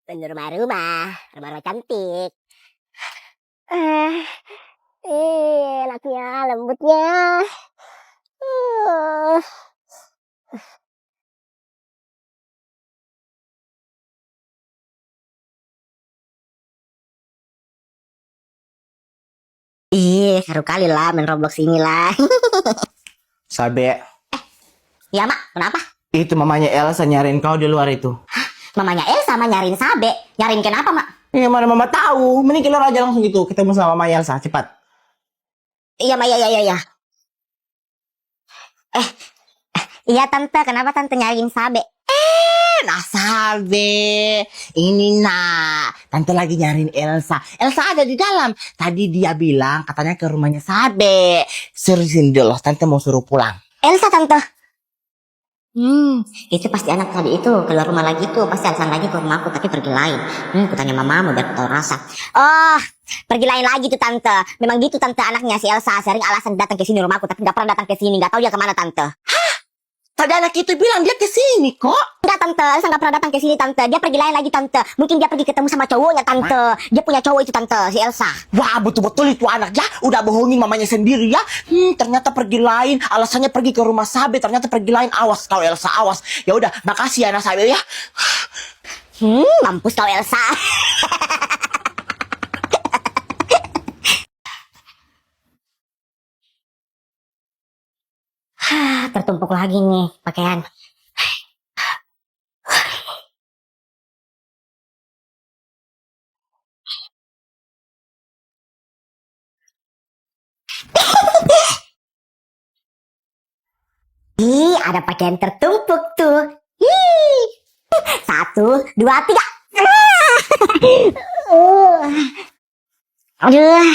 Penuh rumah-rumah, rumah-rumah cantik. Eh, enaknya, lembutnya. Uh. Ih, seru kali lah main Roblox ini lah. Sabe, Ya, Mak, kenapa? itu mamanya Elsa nyariin kau di luar itu. Mamanya Elsa sama nyariin Sabe. Nyariin kenapa, Mak? Iya, mana mama tahu. Mending keluar aja langsung gitu. Ketemu sama mamanya Elsa, cepat. Iya, Mak, iya. Eh, iya, Tante. Kenapa Tante nyariin Sabe? Nah, Sabe. Ini nak. Tante lagi nyariin Elsa. Elsa ada di dalam. Tadi dia bilang katanya ke rumahnya Sabe. Suruh sini dulu. Tante mau suruh pulang. Elsa, Tante. Itu pasti anak tadi itu keluar rumah lagi tuh. Pasti alasan lagi ke rumahku, tapi pergi lain. Aku tanya mamamu biar tahu rasa. Oh, pergi lain lagi tuh Tante. Memang gitu Tante anaknya si Elsa. Sering alasan datang ke sini rumahku, tapi nggak pernah datang ke sini. Nggak tahu dia kemana Tante. Tadi anak itu bilang dia ke sini kok. Enggak Tante, Elsa nggak pernah datang ke sini Tante. Dia pergi lain lagi Tante. Mungkin dia pergi ketemu sama cowoknya Tante. Dia punya cowok itu Tante, si Elsa. Wah, betul-betul itu anak ya. Udah bohongin mamanya sendiri ya. Ternyata pergi lain. Alasannya pergi ke rumah Sabe. Ternyata pergi lain. Awas kau Elsa, awas. Ya udah, makasih ya anak Sabe ya. Mampus kau Elsa. Tertumpuk lagi nih pakaian. Ih, ada pakaian tertumpuk tuh. Ih. 1, 2, 3. Aduh.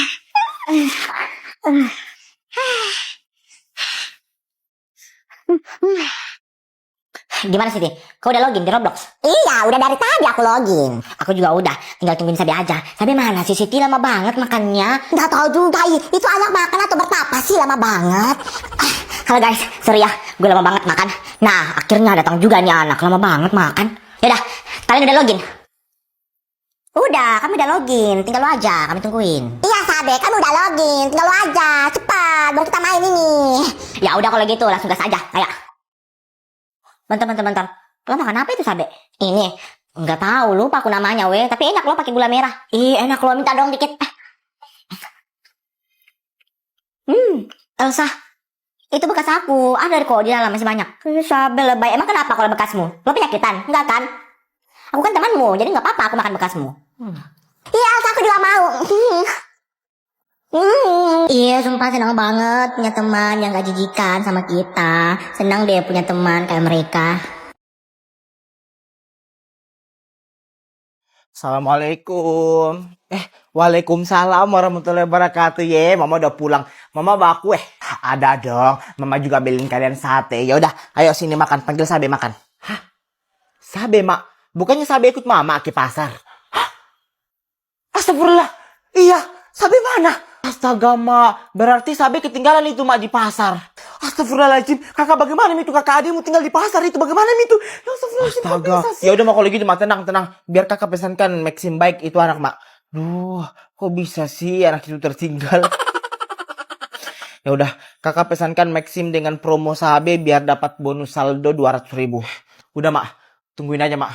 Gimana sih, Ti? Kau udah login di Roblox? Iya, udah dari tadi aku login. Aku juga udah, tinggal tungguin Sabi aja. Sabi mana sih? Siti lama banget makannya. Nggak tahu juga, itu anak makan atau bertapa sih lama banget. Halo guys, sorry ya, gue lama banget makan. Nah, akhirnya datang juga nih anak, lama banget makan. Yaudah, kalian udah login? Udah, kami udah login, tinggal lo aja, kami tungguin. Iya Sabe, kami udah login, tinggal lo aja, cepat, baru kita main ini. Ya udah kalau gitu, langsung gas aja, kayak. Bentar. Lo makan apa itu Sabe? Ini, nggak tahu, lupa aku namanya weh, tapi enak lo pakai gula merah. Ih, enak lo, minta dong dikit. Elsa, itu bekas aku, ada kok di dalam masih banyak. Sabe lebay, emang kenapa kalau bekasmu? Lo penyakitan? Enggak kan? Aku kan temanmu, jadi nggak apa-apa aku makan bekasmu. Iya, Elsa aku juga mau. Iya, sumpah senang banget punya teman yang gak jijikan sama kita. Senang deh punya teman kayak mereka. Assalamualaikum. Waalaikumsalam warahmatullahi wabarakatuh. Mama udah pulang. Mama baku ada dong. Mama juga beliin kalian sate. Ya udah, ayo sini makan. Panggil Sabe makan. Hah? Sabe, Mak? Bukannya Sabe ikut Mama ke pasar? Hah? Astagfirullah. Iya, Sabe mana? Astaga, Mak. Berarti Sabe ketinggalan itu, Mak, di pasar. Astagfirullahaladzim. Kakak bagaimana itu? Kakak adikmu tinggal di pasar itu. Bagaimana itu? Ya, astaga. Ya udah, Mak, kalau gitu, Mak, tenang. Biar kakak pesankan Maxim Bike itu anak, Mak. Duh, kok bisa sih anak itu tertinggal? Ya udah, kakak pesankan Maxim dengan promo Sabe biar dapat bonus saldo 200.000. Udah, Mak. Tungguin aja, Mak.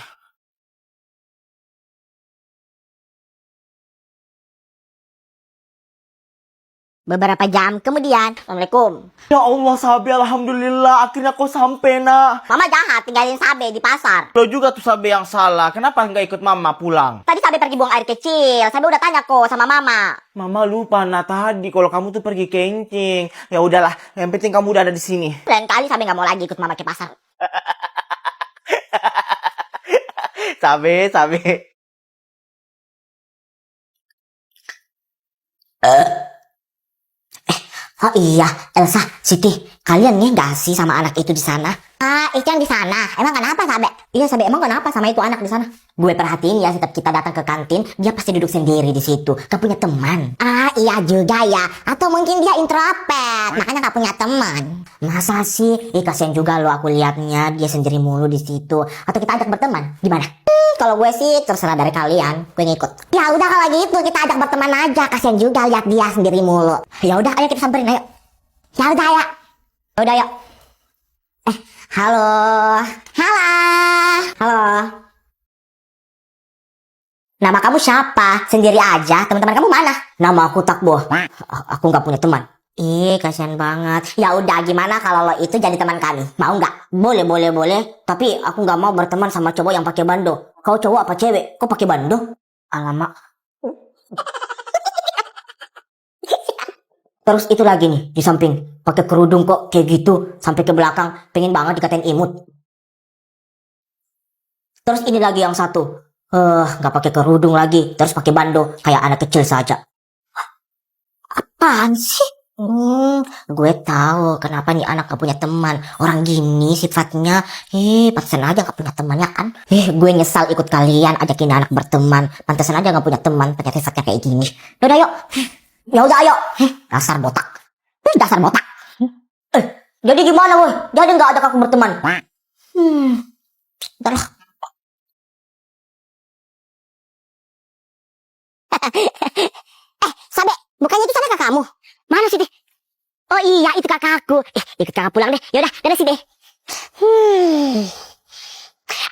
Beberapa jam kemudian, Assalamualaikum. Ya Allah, Sabe, alhamdulillah. Akhirnya kau sampai, nak. Mama jahat tinggalin Sabe di pasar. Lo juga tuh Sabe yang salah. Kenapa nggak ikut Mama pulang? Tadi Sabe pergi buang air kecil. Sabe udah tanya kok sama Mama. Mama lupa, nah tadi kalau kamu tuh pergi kencing. Ya udahlah, yang penting kamu udah ada di sini. Lain kali Sabe nggak mau lagi ikut Mama ke pasar. Sabe. Oh iya, Elsa, Siti, kalian nih gak sih sama anak itu di sana? Ah, itu yang di sana. Emang kenapa, Sabe? Iya, Sabe, emang kenapa sama itu anak di sana? Gue perhatiin ya, setiap kita datang ke kantin, dia pasti duduk sendiri di situ, gak punya teman. Ah, iya juga ya. Atau mungkin dia introvert, makanya gak punya teman. Masa sih? Ih, kasihan juga lo aku liatnya, dia sendiri mulu di situ. Atau kita ajak berteman, gimana? Kalau gue sih terserah dari kalian, gue ngikut. Ya udah kalau gitu kita ajak berteman aja, kasihan juga lihat dia sendiri mulu. Ya udah, ayo kita samperin, ayo. Ya udah ya. Udah yuk. Halo. Halo. Halo. Nama kamu siapa? Sendiri aja. Teman-teman kamu mana? Nama aku Takboh. Aku nggak punya teman. Ih, kasihan banget. Ya udah, gimana kalau lo itu jadi teman kami? Mau nggak? Boleh, boleh, boleh. Tapi aku nggak mau berteman sama cowok yang pakai bando. Kau cowok apa cewek? Kok pakai bando? Alamak. Terus itu lagi nih di samping pakai kerudung kok kayak gitu sampai ke belakang, pengen banget dikatain imut. Terus ini lagi yang satu, nggak pakai kerudung lagi, terus pakai bando kayak anak kecil saja. Apaan sih? Gue tahu kenapa nih anak gak punya teman. Orang gini sifatnya, pantesan aja gak punya teman ya kan? Gue nyesal ikut kalian ajakin anak berteman. Pantesan aja gak punya teman, ternyata sifatnya kayak gini. Yaudah yuk. Ya udah ayo. Dasar botak. Dasar botak. Jadi gimana woi? Jadi nggak ada aku berteman. Udah lah. Sabe, bukannya itu sana kakak kamu? Mana sih deh? Oh iya, itu kakakku. Ikut kakak pulang deh. Yaudah, dadah sih deh.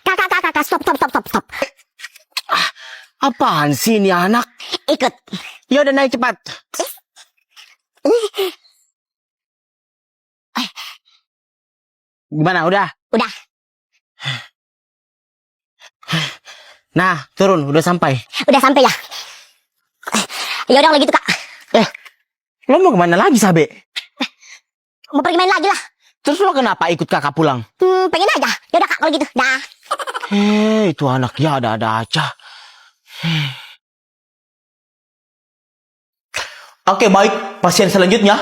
Kakak, stop. Apaan sih ini anak? Ikut. Ya udah naik cepat. Gimana, udah? Udah. Nah, turun, udah sampai. Udah sampai ya? Ya udah kalau gitu kak. Lo mau kemana lagi, Sabe? Mau pergi main lagi lah. Terus lo kenapa ikut kakak pulang? Pengen aja. Ya udah kak kalau gitu. Dah. Itu anak ya ada-ada aja. Oke, baik. Pasien selanjutnya.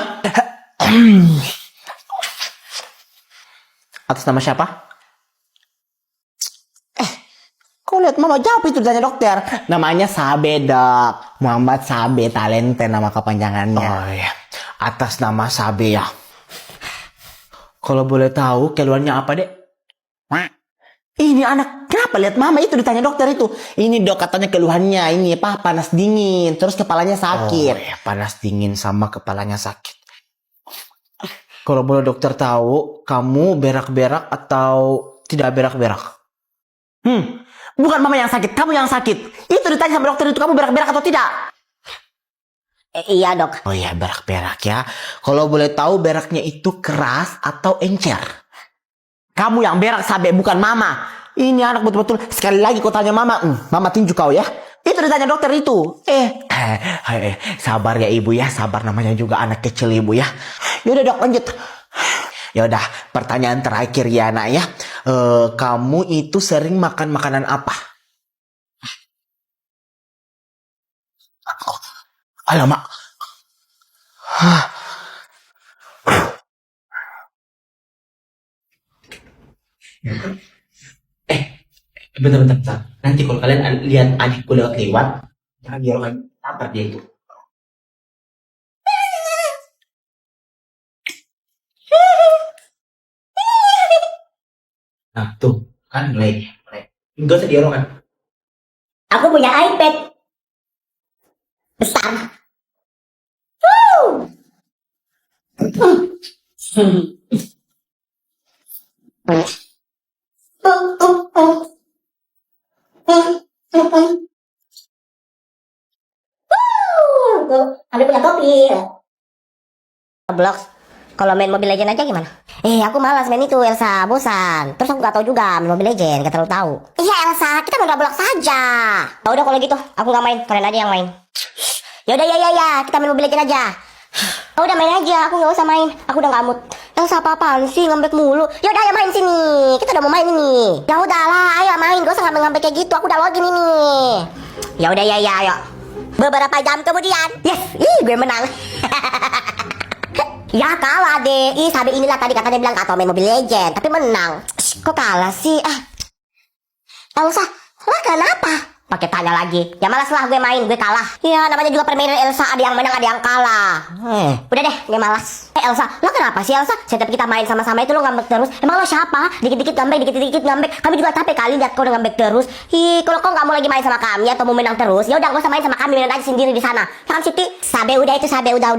Atas nama siapa? Kau lihat mama jawab itu ditanya dokter. Namanya Sabe, Dok. Muhammad Sabe Talente nama kepanjangannya. Oh iya. Atas nama Sabe ya. Kalau boleh tahu keluarnya apa, Dek? Ini anak, kenapa lihat mama itu ditanya dokter itu? Ini dok katanya keluhannya ini apa panas dingin, terus kepalanya sakit. Oh ya, panas dingin sama kepalanya sakit. Kalau boleh dokter tahu, kamu berak-berak atau tidak berak-berak? Bukan mama yang sakit, kamu yang sakit. Itu ditanya sama dokter itu, kamu berak-berak atau tidak? Iya dok. Oh iya, berak-berak ya. Kalau boleh tahu beraknya itu keras atau encer? Kamu yang berak, Sabe, bukan mama. Ini anak betul-betul. Sekali lagi kau tanya mama. Mama tinju kau ya. Itu ditanya dokter itu. Sabar ya ibu ya. Sabar, namanya juga anak kecil ibu ya. Yaudah dok, lanjut. Yaudah, pertanyaan terakhir ya nak ya. Kamu itu sering makan makanan apa? Alamak. Bentar. Nanti kalau kalian lihat adikku lewat, jangan jangan tampar dia itu. Nah, tuh. Kan mulai. Enggak usah diorongan. Aku punya iPad. Besar. Ada punya topi. Roblox. Kalau main Mobile Legend aja gimana? Aku malas main itu, Elsa, bosan. Terus aku gak tahu juga main Mobile Legend, gak terlalu tahu. Iya Elsa, kita main Roblox saja. Ya udah kalau gitu, aku gak main, kalian aja yang main. Ya udah ya, kita main Mobile Legend aja. Ya udah main aja, aku gak usah main. Aku udah gak mood. Elsa apa-apaan sih ngambek mulu? Ya udah ayo main sini. Kita udah mau main ini. Ya udahlah, ayo main. Gak usah ngambek-ngambek kayak gitu. Aku udah login ini. Ya udah ya, ayo. Beberapa jam kemudian, yes, gue menang. Ya kalah deh. Sabe inilah tadi katanya bilang gak tau main Mobile Legend, tapi menang. Kok kalah sih? Elsa, lah kenapa? Pakai tanya lagi. Ya malas lah gue main, gue kalah. Ya namanya juga permainan Elsa, ada yang menang, ada yang kalah. Udah deh, gue malas. Elsa, lo kenapa sih Elsa? Setiap kita main sama-sama itu lo ngambek terus. Emang lo siapa? Dikit-dikit ngambek, dikit-dikit ngambek. Kami juga capek kali lihat kau udah ngambek terus. Kalau kau nggak mau lagi main sama kami atau mau menang terus, ya udah gak usah main sama kami, main aja sendiri di sana. Kan Siti? Sabe udah itu, Sabe udah.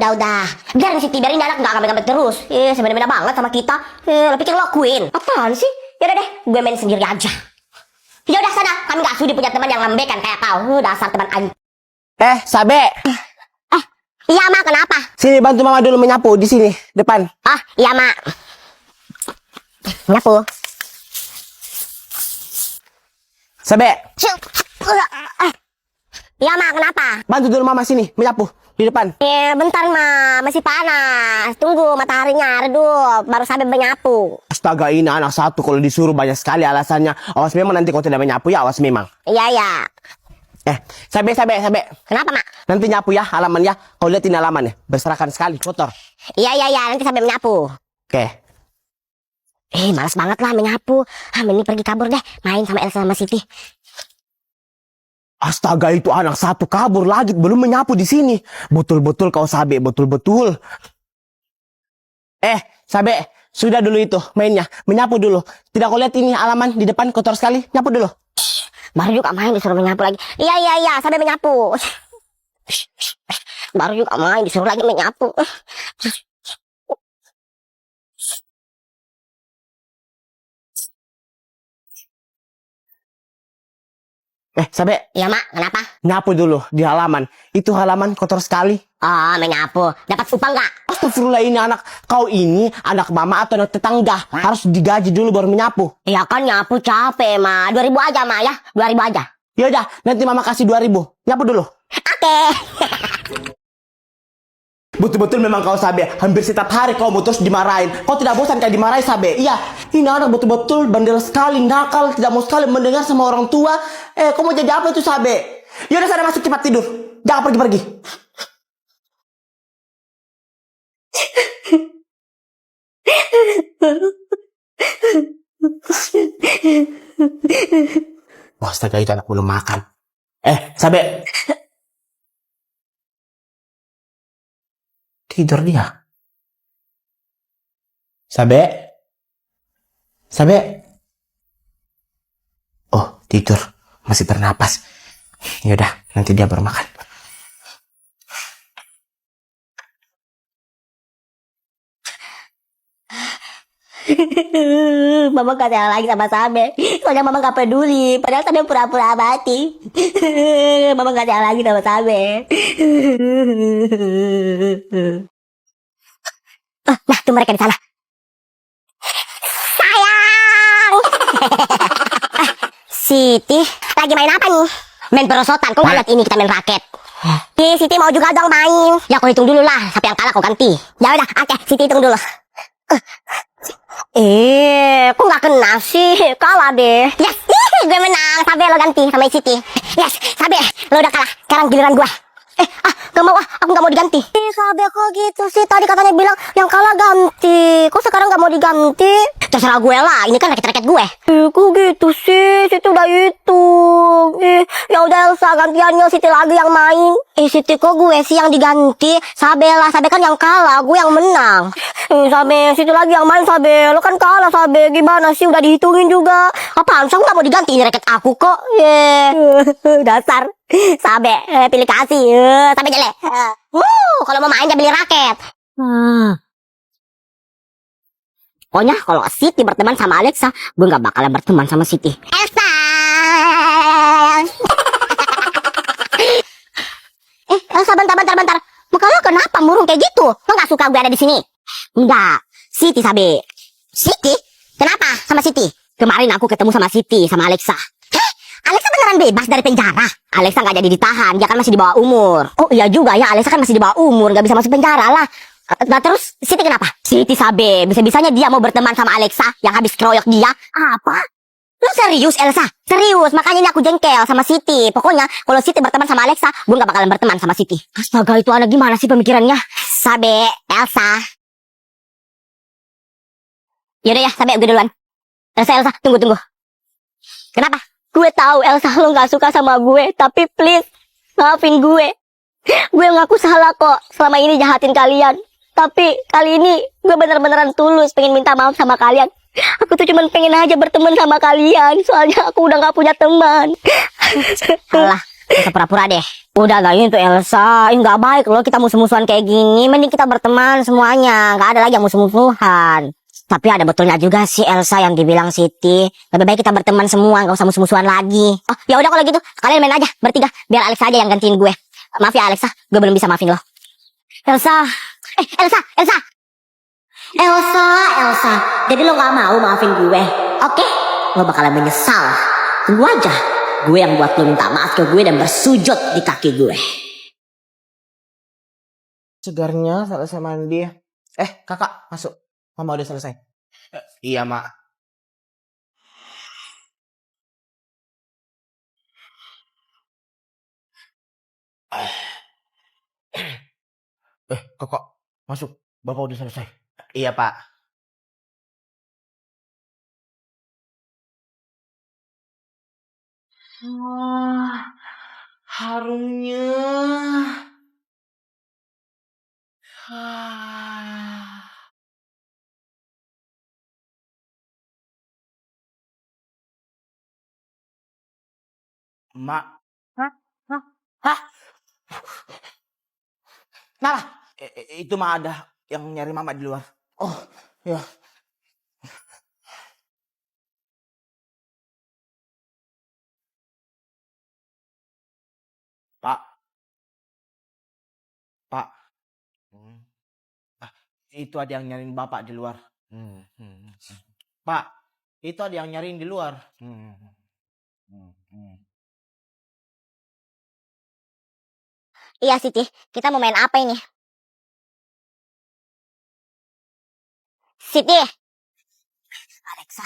Biarin Siti, biarin anak nggak ngambek-ngambek terus. Sebenarnya banget sama kita. Lo pikir lo queen? Apaan sih? Ya udah deh, gue main sendiri aja. Ya udah sana, kami gak sudi punya teman yang ngembekan kayak kau. Dasar teman anjing. Sabe. Iya mak, kenapa? Sini bantu mama dulu menyapu di sini depan. Iya mak. Nyapu. Sabe. Iya mak, kenapa? Bantu dulu mama sini menyapu di depan. Bentar mak, masih panas. Tunggu mataharinya redup, baru sampai menyapu. Astaga, ini anak satu kalau disuruh banyak sekali alasannya. Awas memang nanti kau tidak menyapu ya, awas memang. Iya. Sabe. Kenapa mak? Nanti nyapu ya halaman ya. Kau lihat ini halaman ya, berserakan sekali, kotor. Iya, nanti sampai menyapu. Oke. Malas banget lah menyapu. Ini pergi kabur deh, main sama Elsa sama Siti. Astaga, itu anak satu kabur lagi belum menyapu di sini. Betul-betul kau Sabe, betul-betul. Sabe, sudah dulu itu mainnya, menyapu dulu. Tidak kau lihat ini halaman di depan kotor sekali, nyapu dulu. Baru juga main disuruh menyapu lagi. Iya, sampai menyapu. Baru juga main disuruh lagi menyapu. Sabe. Iya mak, kenapa? Nyapu dulu di halaman. Itu halaman kotor sekali. Menyapu. Dapat upah nggak? Astagfirullah, ini anak. Kau ini anak mama atau anak tetangga. Harus digaji dulu baru menyapu. Ya kan nyapu capek mak. 2.000 aja mak ya. 2.000 aja. Yaudah, nanti mama kasih 2.000. Nyapu dulu. Oke. Betul-betul memang kau Sabe. Hampir setiap hari kau mau terus dimarahin. Kau tidak bosan kayak dimarahin Sabe? Iya, ini anak betul-betul bandel sekali, nakal, tidak mau sekali mendengar sama orang tua. Kau mau jadi apa itu Sabe? Yaudah sana masuk cepat tidur. Jangan pergi-pergi. Astaga, itu anak belum makan. Sabe. Tidur dia. Sabe. Oh, tidur. Masih bernapas. Yaudah, nanti dia baru makan. Mama gak sayang lagi sama Sabe. Soalnya mama gak peduli. Padahal Sabe pura-pura mati. Mama gak sayang lagi sama Sabe. Nah, tuh mereka di sana. Sayang. Siti, lagi main apa nih? Main perosotan. Kau lihat ini kita main raket. Siti mau juga dong main. Ya kau hitung dulu lah. Siapa yang kalah kau ganti. Ya udah, oke. Siti hitung dulu. Kok gak kena sih? Kalah deh. Yes, gue menang. Sabe lo ganti sama Siti. Yes, Sabe lo udah kalah. Sekarang giliran gue. Gak mau aku gak mau diganti. Sabe kok gitu sih? Tadi katanya bilang yang kalah ganti. Kok sekarang gak mau diganti? Terserah gue lah. Ini kan raket-raket gue. Kok gitu sih? Siti udah hitung. Ya udah Elsa, gantiannya Siti lagi yang main. Siti kok gue sih yang diganti? Sabe lah. Sabe kan yang kalah. Gue yang menang. Sabe, Siti lagi yang main Sabe. Lo kan kalah Sabe. Gimana sih? Udah dihitungin juga. Apaan sih? Aku gak mau diganti. Ini raket aku kok. Dasar Sabe, pilih kasih. Sabe jelek. Kalau mau main jangan beli raket. Pokoknya kalau Siti berteman sama Alexa, gue gak bakalan berteman sama Siti. Elsa. Elsa, bentar. Muka lo kenapa murung kayak gitu? Lo gak suka gue ada di sini? Enggak. Siti, Sabe. Siti? Kenapa sama Siti? Kemarin aku ketemu sama Siti, sama Alexa. Alexa beneran bebas dari penjara? Alexa gak jadi ditahan, dia kan masih di bawah umur. Oh iya juga ya, Alexa kan masih di bawah umur, gak bisa masuk penjara lah. Nah terus Siti kenapa? Siti Sabe, bisa-bisanya dia mau berteman sama Alexa yang habis keroyok dia. Apa? Lu serius Elsa? Serius, makanya ini aku jengkel sama Siti. Pokoknya kalau Siti berteman sama Alexa, gue gak bakalan berteman sama Siti. Astaga, itu anak gimana sih pemikirannya? Sabe, Elsa. Yaudah ya, Sabe gue duluan. Elsa, tunggu. Kenapa? Gue tahu Elsa lo gak suka sama gue, tapi please, maafin gue. Gue ngaku salah kok, selama ini jahatin kalian. Tapi kali ini gue bener-beneran tulus pengen minta maaf sama kalian. Aku tuh cuman pengen aja berteman sama kalian, soalnya aku udah gak punya teman. Alah, kita pura-pura deh. Udah gak itu Elsa, gak baik loh kita musuh-musuhan kayak gini. Mending kita berteman semuanya, gak ada lagi yang musuh-musuhan. Tapi ada betulnya juga sih Elsa yang dibilang Siti. Lebih baik kita berteman semua, gak usah musuh-musuhan lagi. Oh, ya udah kalau gitu, kalian main aja bertiga, biar Alexa aja yang gantiin gue. Maaf ya Alexa, gue belum bisa maafin lo. Elsa, Elsa. Jadi lo gak mau maafin gue, oke? Lo bakalan menyesal. Tunggu aja, gue yang buat lo minta maaf ke gue dan bersujud di kaki gue. Segarnya selesai mandi. Kakak, masuk. Mama udah selesai. Iya, Mak. Kakak, masuk. Bapak udah selesai. Iya, Pak. Harumnya. Mak. Hah? Hah? Hah? Nala, itu mah ada yang nyari mama di luar. Oh, ya. Pak, Pak. Ah, itu ada yang nyariin bapak di luar. Pak, itu ada yang nyariin di luar. Iya Siti, kita mau main apa ini? Siti, Alexa,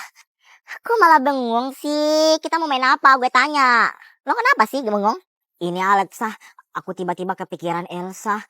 kok malah bengong sih? Kita mau main apa? Gue tanya. Lo kenapa sih bengong? Ini Alexa, aku tiba-tiba kepikiran Elsa.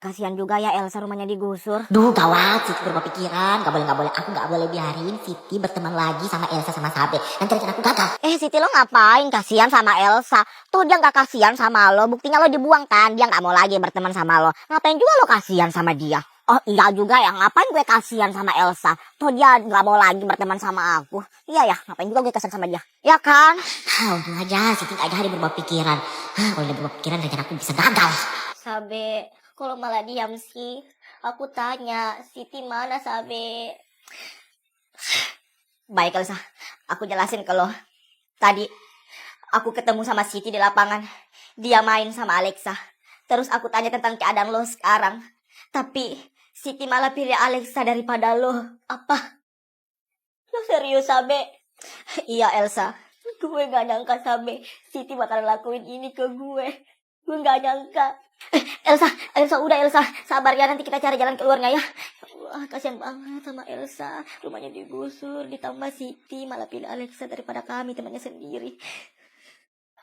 Kasihan juga ya Elsa rumahnya digusur. Duh gawat, Siti berubah pikiran. Gak boleh. Aku gak boleh biarin Siti berteman lagi sama Elsa sama Sabe. Nanti rencana aku gagal. Siti lo ngapain kasihan sama Elsa? Tuh dia gak kasihan sama lo. Buktinya lo dibuang kan. Dia gak mau lagi berteman sama lo. Ngapain juga lo kasihan sama dia? Oh iya juga ya, ngapain gue kasihan sama Elsa? Tuh dia gak mau lagi berteman sama aku. Iya ya, ngapain juga gue kasihan sama dia? Ya kan? Udah aja, Siti gak jadi berubah pikiran. Kalau udah berubah pikiran, rencana aku bisa gagal. Sabe, kalau malah diam sih. Aku tanya, Siti mana Sabe? Baik Elsa, aku jelasin ke lo. Tadi, aku ketemu sama Siti di lapangan. Dia main sama Alexa. Terus aku tanya tentang keadaan lo sekarang. Tapi Siti malah pilih Alexa daripada lo. Apa? Lo serius Sabe? Iya Elsa. Gue gak nyangka Sabe Siti bakal lakuin ini ke gue. Gue gak nyangka. Elsa udah Elsa. Sabar ya, nanti kita cari jalan keluarnya ya. Wah kasihan banget sama Elsa. Rumahnya digusur. Ditambah Siti malah pilih Alexa daripada kami temannya sendiri.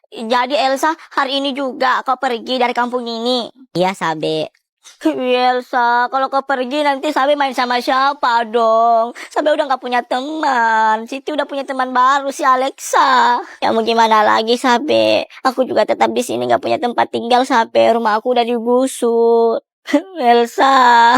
Jadi Elsa hari ini juga kau pergi dari kampung ini? Iya Sabe. Elsa, kalau kau pergi nanti Sabe main sama siapa dong? Sabe udah gak punya teman. Siti udah punya teman baru si Alexa. Ya mau gimana lagi Sabe? Aku juga tetap di sini gak punya tempat tinggal Sabe. Rumah aku udah digusur. Elsa.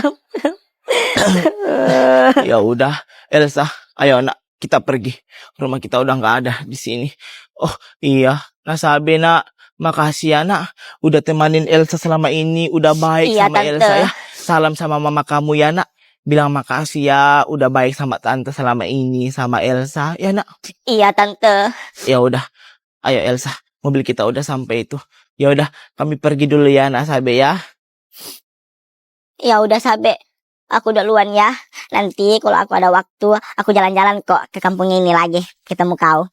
Ya udah, Elsa, ayo nak, kita pergi. Rumah kita udah nggak ada di sini. Oh iya, Sabe nak, makasih ya nak, udah temanin Elsa selama ini, udah baik Iya, sama Tante. Elsa ya. Salam sama mama kamu ya nak. Bilang makasih ya, udah baik sama tante selama ini sama Elsa ya nak. Iya Tante. Ya udah, ayo Elsa, mobil kita udah sampai itu. Ya udah, kami pergi dulu ya nak Sabe ya. Ya udah Sabe. Aku duluan ya. Nanti kalau aku ada waktu, aku jalan-jalan kok ke kampung ini lagi. Ketemu kau.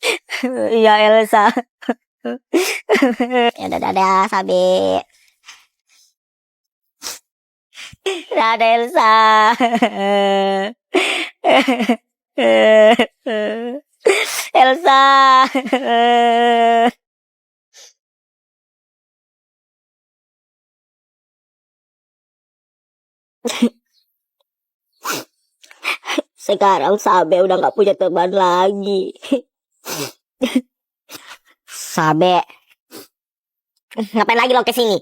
Iya Elsa. Ya dadah Sabe. Dadah Elsa. Elsa. Sekarang Sabe udah gak punya teman lagi. Sabe, ngapain lagi lo kesini?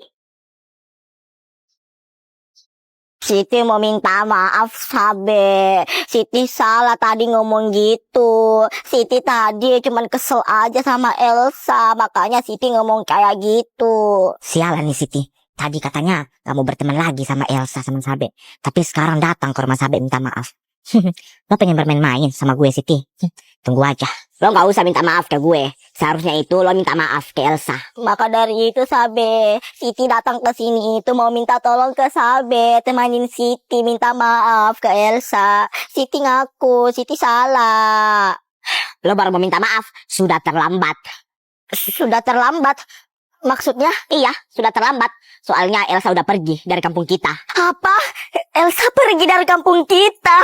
Siti mau minta maaf, Sabe. Siti salah tadi ngomong gitu. Siti tadi cuman kesel aja sama Elsa, makanya Siti ngomong kayak gitu. Sialan nih Siti. Tadi katanya gak mau berteman lagi sama Elsa sama Sabe. Tapi sekarang datang ke rumah Sabe minta maaf. Lo pengen bermain-main sama gue Siti? Tunggu aja. Lo gak usah minta maaf ke gue. Seharusnya itu lo minta maaf ke Elsa. Maka dari itu Sabe, Siti datang ke sini itu mau minta tolong ke Sabe, temanin Siti minta maaf ke Elsa. Siti ngaku, Siti salah. Lo baru mau minta maaf, sudah terlambat. Sudah terlambat? Maksudnya? Iya, sudah terlambat. Soalnya Elsa udah pergi dari kampung kita. Apa? Elsa pergi dari kampung kita?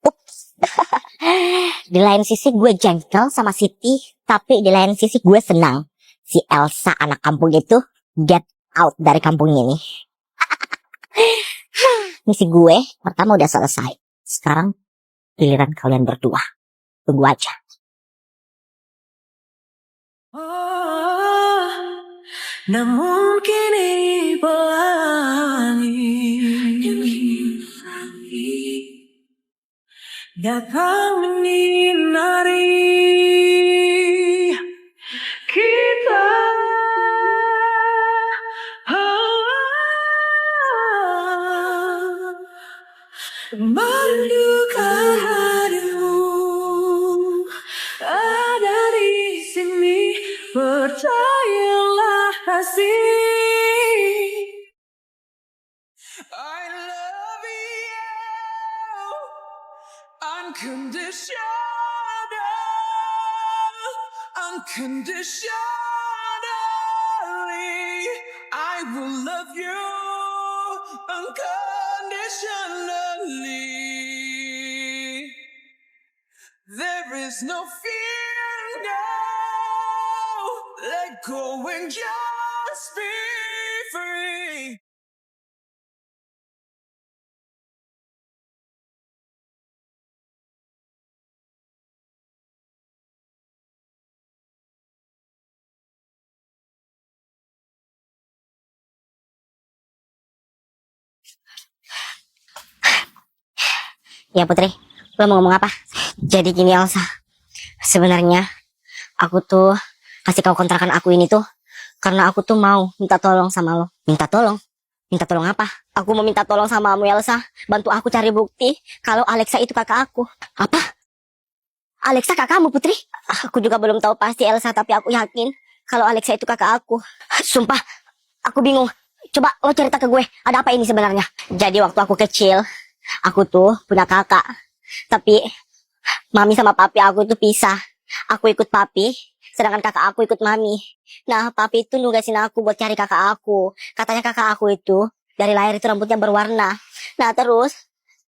Ups. Di lain sisi gue jengkel sama Siti, tapi di lain sisi gue senang. Si Elsa anak kampung itu get out dari kampung ini. Misi gue pertama udah selesai. Sekarang giliran kalian berdua. Tunggu aja. Namun kini pelangi datang menyinari kita. Merindukan hadirmu ada di sini, percayalah kasih. I love you unconditionally. I will love you unconditionally. There is no fear now. Let go and just be free. Ya Putri, lo mau ngomong apa? Jadi gini Elsa, sebenarnya aku tuh kasih kau kontrakan aku ini tuh karena aku tuh mau minta tolong sama lo. Minta tolong? Minta tolong apa? Aku mau minta tolong sama kamu Elsa, bantu aku cari bukti kalau Alexa itu kakak aku. Apa? Alexa kakakmu Putri? Aku juga belum tahu pasti Elsa, tapi aku yakin kalau Alexa itu kakak aku. Sumpah, aku bingung. Coba lo cerita ke gue, ada apa ini sebenarnya? Jadi waktu aku kecil, aku tuh punya kakak, tapi mami sama papi aku tuh pisah. Aku ikut papi, sedangkan kakak aku ikut mami. Nah, papi itu nugasin aku buat cari kakak aku. Katanya kakak aku itu dari lahir itu rambutnya berwarna. Nah, terus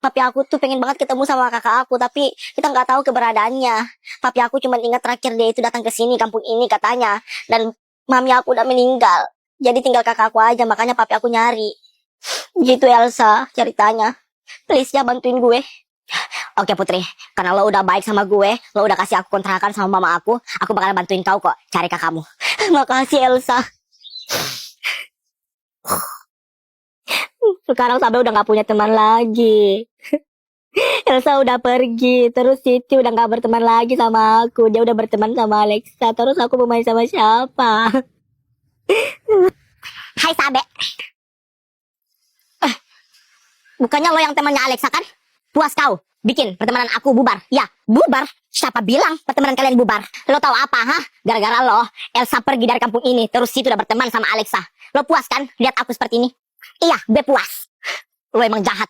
papi aku tuh pengen banget ketemu sama kakak aku, tapi kita nggak tahu keberadaannya. Papi aku cuma ingat terakhir dia itu datang ke sini, kampung ini katanya. Dan mami aku udah meninggal. Jadi tinggal kakak aku aja, makanya papi aku nyari. Gitu Elsa ceritanya. Please ya bantuin gue. Oke Putri, karena lo udah baik sama gue, lo udah kasih aku kontrakan sama mama aku bakal bantuin kau kok cari kakakmu. Makasih Elsa. Sekarang Sabe udah gak punya teman lagi. Elsa udah pergi, terus Siti udah gak berteman lagi sama aku. Dia udah berteman sama Alexa, terus aku mau main sama siapa? Hai Sabe. Bukannya lo yang temannya Alexa kan? Puas kau bikin pertemanan aku bubar? Ya, bubar? Siapa bilang pertemanan kalian bubar? Lo tahu apa, ha? Gara-gara lo, Elsa pergi dari kampung ini, terus Siti udah berteman sama Alexa. Lo puas kan lihat aku seperti ini? Iya, gue puas. Lo emang jahat.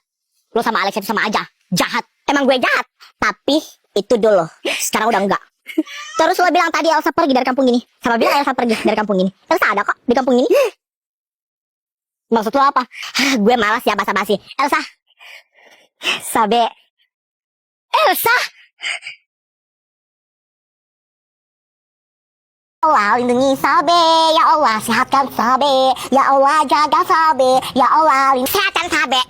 Lo sama Alexa itu sama aja, jahat. Emang gue jahat, tapi itu dulu. Sekarang udah enggak. Terus lo bilang tadi Elsa pergi dari kampung ini. Siapa bilang Elsa pergi dari kampung ini? Elsa ada kok di kampung ini. Maksud lo apa? Gue malas ya basa-basi. Elsa. Sabe. Elsa. Allah lindungi Sabe. Ya Allah sehatkan Sabe. Ya Allah jaga Sabe. Ya Allah sehatkan Sabe.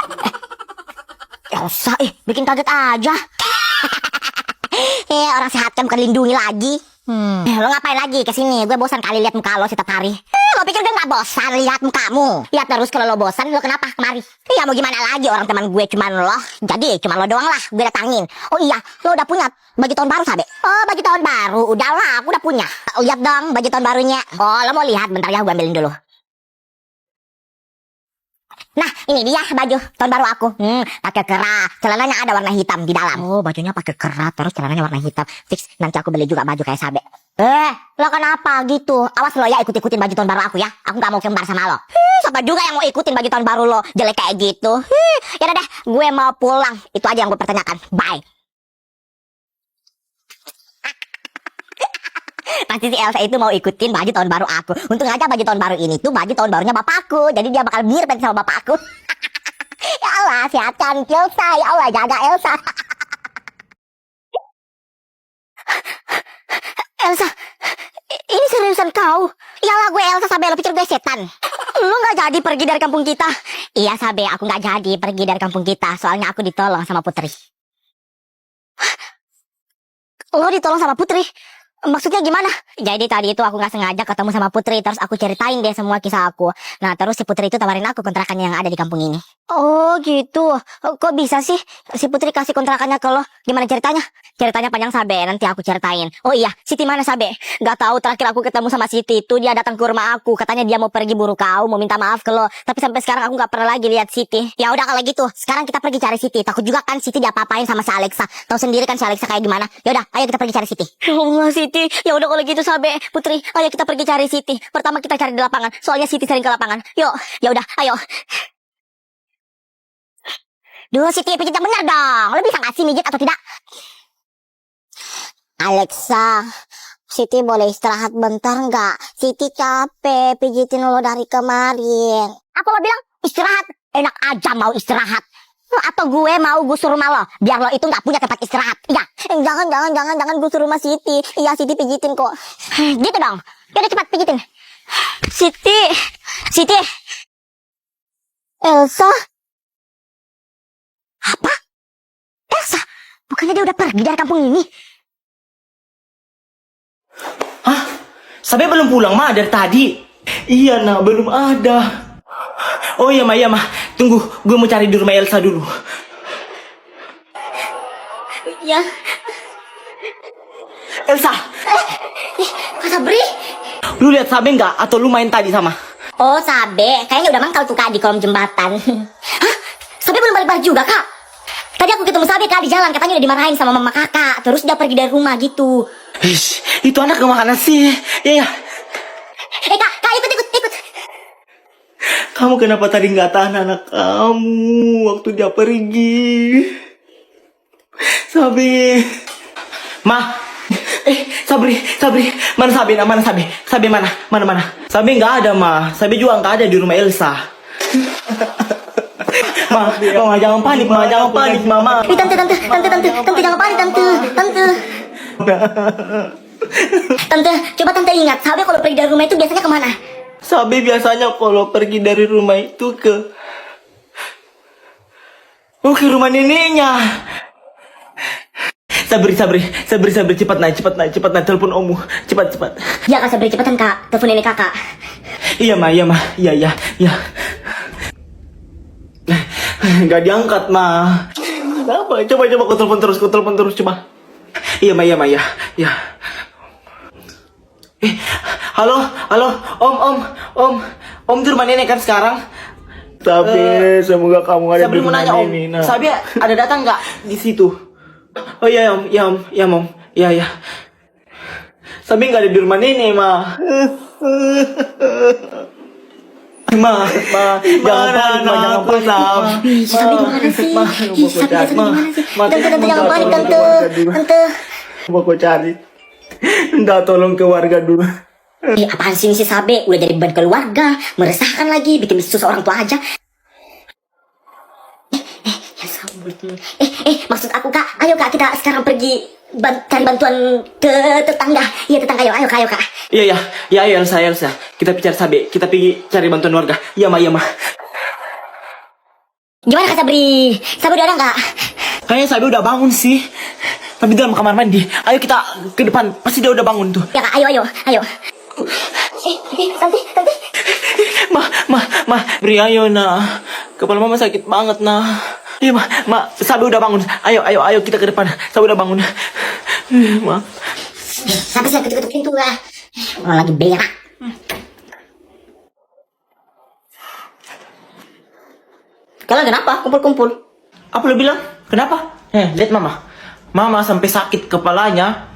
Elsa bikin kaget aja. Orang sehatkan bukan lindungi lagi. Lo ngapain lagi kesini? Gue bosan kali lihat muka lo setiap hari. Lo pikir gue nggak bosan lihat mukamu? Lihat terus kalau lo bosan, lo kenapa kemari? Ya mau gimana lagi, orang teman gue cuman lo. Jadi cuman lo doang lah gue datangin. Oh iya, lo udah punya baju tahun baru, Sabe? Oh, baju tahun baru. Udahlah, aku udah punya. Lihat dong baju tahun barunya. Oh, lo mau lihat? Bentar ya, gue ambilin dulu. Nah, ini dia baju tahun baru aku. Pakai kerah. Celananya ada warna hitam di dalam. Oh, bajunya pakai kerah, terus celananya warna hitam. Fix, nanti aku beli juga baju kayak Sabe. Lo kenapa gitu? Awas lo ya ikut-ikutin baju tahun baru aku ya. Aku gak mau kembar sama lo. Siapa juga yang mau ikutin baju tahun baru lo jelek kayak gitu? Ya udah deh, gue mau pulang. Itu aja yang gue pertanyakan. Bye. Pasti si Elsa itu mau ikutin baju tahun baru aku. Untung aja baju tahun baru ini tuh baju tahun barunya bapakku. Jadi dia bakal mirip sama bapakku. Ya Allah, sehatkan Elsa. Ya Allah, jaga Elsa. Elsa, ini seriusan kau? Iyalah gue Elsa, Sabe, lo pikir gue setan? Lo gak jadi pergi dari kampung kita? Iya, Sabe, aku gak jadi pergi dari kampung kita. Soalnya aku ditolong sama Putri. Lo ditolong sama Putri? Maksudnya gimana? Jadi tadi itu aku gak sengaja ketemu sama Putri. Terus aku ceritain deh semua kisah aku. Nah terus si Putri itu tawarin aku kontrakannya yang ada di kampung ini. Oh gitu. Kok bisa sih si Putri kasih kontrakannya ke lo? Gimana ceritanya? Ceritanya panjang, Sabe, nanti aku ceritain. Oh iya, Siti mana, Sabe? Gak tahu, terakhir aku ketemu sama Siti itu dia datang ke rumah aku. Katanya dia mau pergi buru kau, mau minta maaf ke lo. Tapi sampai sekarang aku gak pernah lagi lihat Siti. Ya udah kalau gitu, sekarang kita pergi cari Siti. Takut juga kan Siti diapa-apain sama si Alexa. Tahu sendiri kan si Alexa kayak gimana. Ya udah, ayo kita pergi cari Siti. Ya Allah, Siti. Ya udah kalau gitu, Sabe, Putri, ayo kita pergi cari Siti. Pertama kita cari di lapangan, soalnya Siti sering ke lapangan. Yuk, ya udah, ayo. Duh, Siti, pijit yang benar dong. Lo bisa ngasih mijit atau tidak? Alexa, Siti boleh istirahat bentar nggak? Siti capek pijitin lo dari kemarin. Apa lo bilang istirahat? Enak aja mau istirahat. Atau gue mau gusur rumah lo, biar lo itu nggak punya tempat istirahat. Iya. Jangan gusur rumah Siti. Iya, Siti pijitin kok. Gitu dong. Yaudah cepat pijitin. Siti. Elsa. Apa? Elsa? Bukannya dia udah pergi dari kampung ini? Hah? Sabe belum pulang, Ma, dari tadi? Iya, nah, belum ada. Oh iya, Ma. Tunggu, gue mau cari di rumah Elsa dulu. Ya. Elsa! Kak Sabri? Lu lihat Sabe nggak? Atau lu main tadi sama? Oh, Sabe. Kayaknya udah mangkal tuh, Kak, di kolom jembatan. Hah? Sabe belum balik juga, Kak? Tadi aku ketemu Sabe, Kak, di jalan. Katanya udah dimarahin sama mama kakak. Terus dia pergi dari rumah gitu. Ish, itu anak kemana sih? Ya. Kak, ikut. Kamu kenapa tadi nggak tahan anak kamu waktu dia pergi? Sabe. Ma. Sabri. Mana Sabe? Sabe mana? Sabe nggak ada, Ma. Sabe juga nggak ada di rumah Elsa. Ma, jangan panik, Mama. Tante, jangan panik, Tante. Tante, coba Tante ingat, Sabe kalau pergi dari rumah itu biasanya kemana? Sabe biasanya kalau pergi dari rumah itu ke rumah neneknya. Sabri, cepat naik, telepon Omu, cepat. Ya, Kak Sabri, cepetan, Kak, telepon nenek kakak. Iya, Ma, iya. Gak diangkat, Ma. Kenapa? Coba aku telepon terus, coba. Iya, Ma, ya. Halo, Om di rumah nenek kan sekarang? Tapi semoga kamu ada Sabri di mau rumah nanya, Om. ini. Nah. Sabi ada datang nggak di situ? Oh iya, Om. Om. Iya. Sabi nggak ada di rumah nenek, Ma. Ma, jangan panik, Ma. Sabi gimana sih? Sabi gimana sih? Tante, jangan panik, Tante. Mau aku cari. Nggak, tolong ke warga dulu. Apaan sih ini si Sabe? Udah jadi beban keluarga, meresahkan lagi, bikin susah orang tua aja. Maksud aku, Kak, ayo Kak, kita sekarang pergi cari bantuan ke tetangga. Iya, tetangga, ayo Kak. Iya, Elsa. Kita cari Sabe, kita pergi cari bantuan warga. Iya, Ma. Gimana Kak Sabri? Sabri udah ada nggak? Kayaknya Sabi udah bangun sih. Tapi dalam kamar mandi. Ayo kita ke depan. Pasti dia udah bangun tuh. Ya kak, ayo. Santi. Ma, beri ayo nah. Kepala mama sakit banget nah. Iya ma, Sabi udah bangun. Ayo kita ke depan. Sabi udah bangun. Ma. Sampai saya ketuk-ketuk pintu lah. Orang lagi berak. Kalian kenapa kumpul-kumpul? Apa lu bilang? Kenapa? Lihat mama. Mama sampai sakit kepalanya.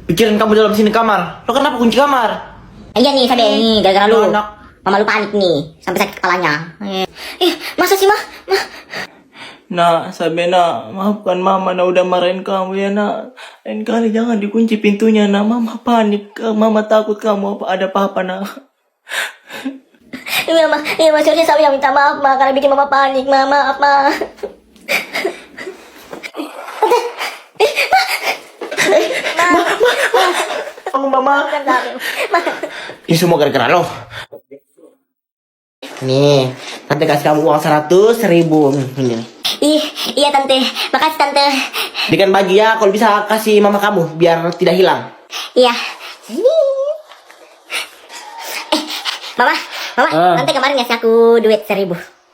Pikiran kamu dalam sini kamar. Lo kenapa kunci kamar? Iya nih, Sabi ini gara-gara lu. Anak. Mama lu panik nih, sampai sakit kepalanya. Masa sih mah? Nak, Sabi nak, maafkan mama nak udah marahin kamu ya nak. Lain kali jangan dikunci pintunya nak. Mama panik, mama takut kamu ada apa-apa nak. Iya mah, seharusnya Sabi yang minta maaf mah karena bikin mama panik, maaf mah. Mama. Ini semua gara-gara lo. Nih, tante kasih kamu uang 100.000. Ini. Iya tante, makasih tante. Dikan bagi ya, kalau bisa kasih mama kamu biar tidak hilang. Iya. Mama, tante kemarin ngasih aku duit 1.000.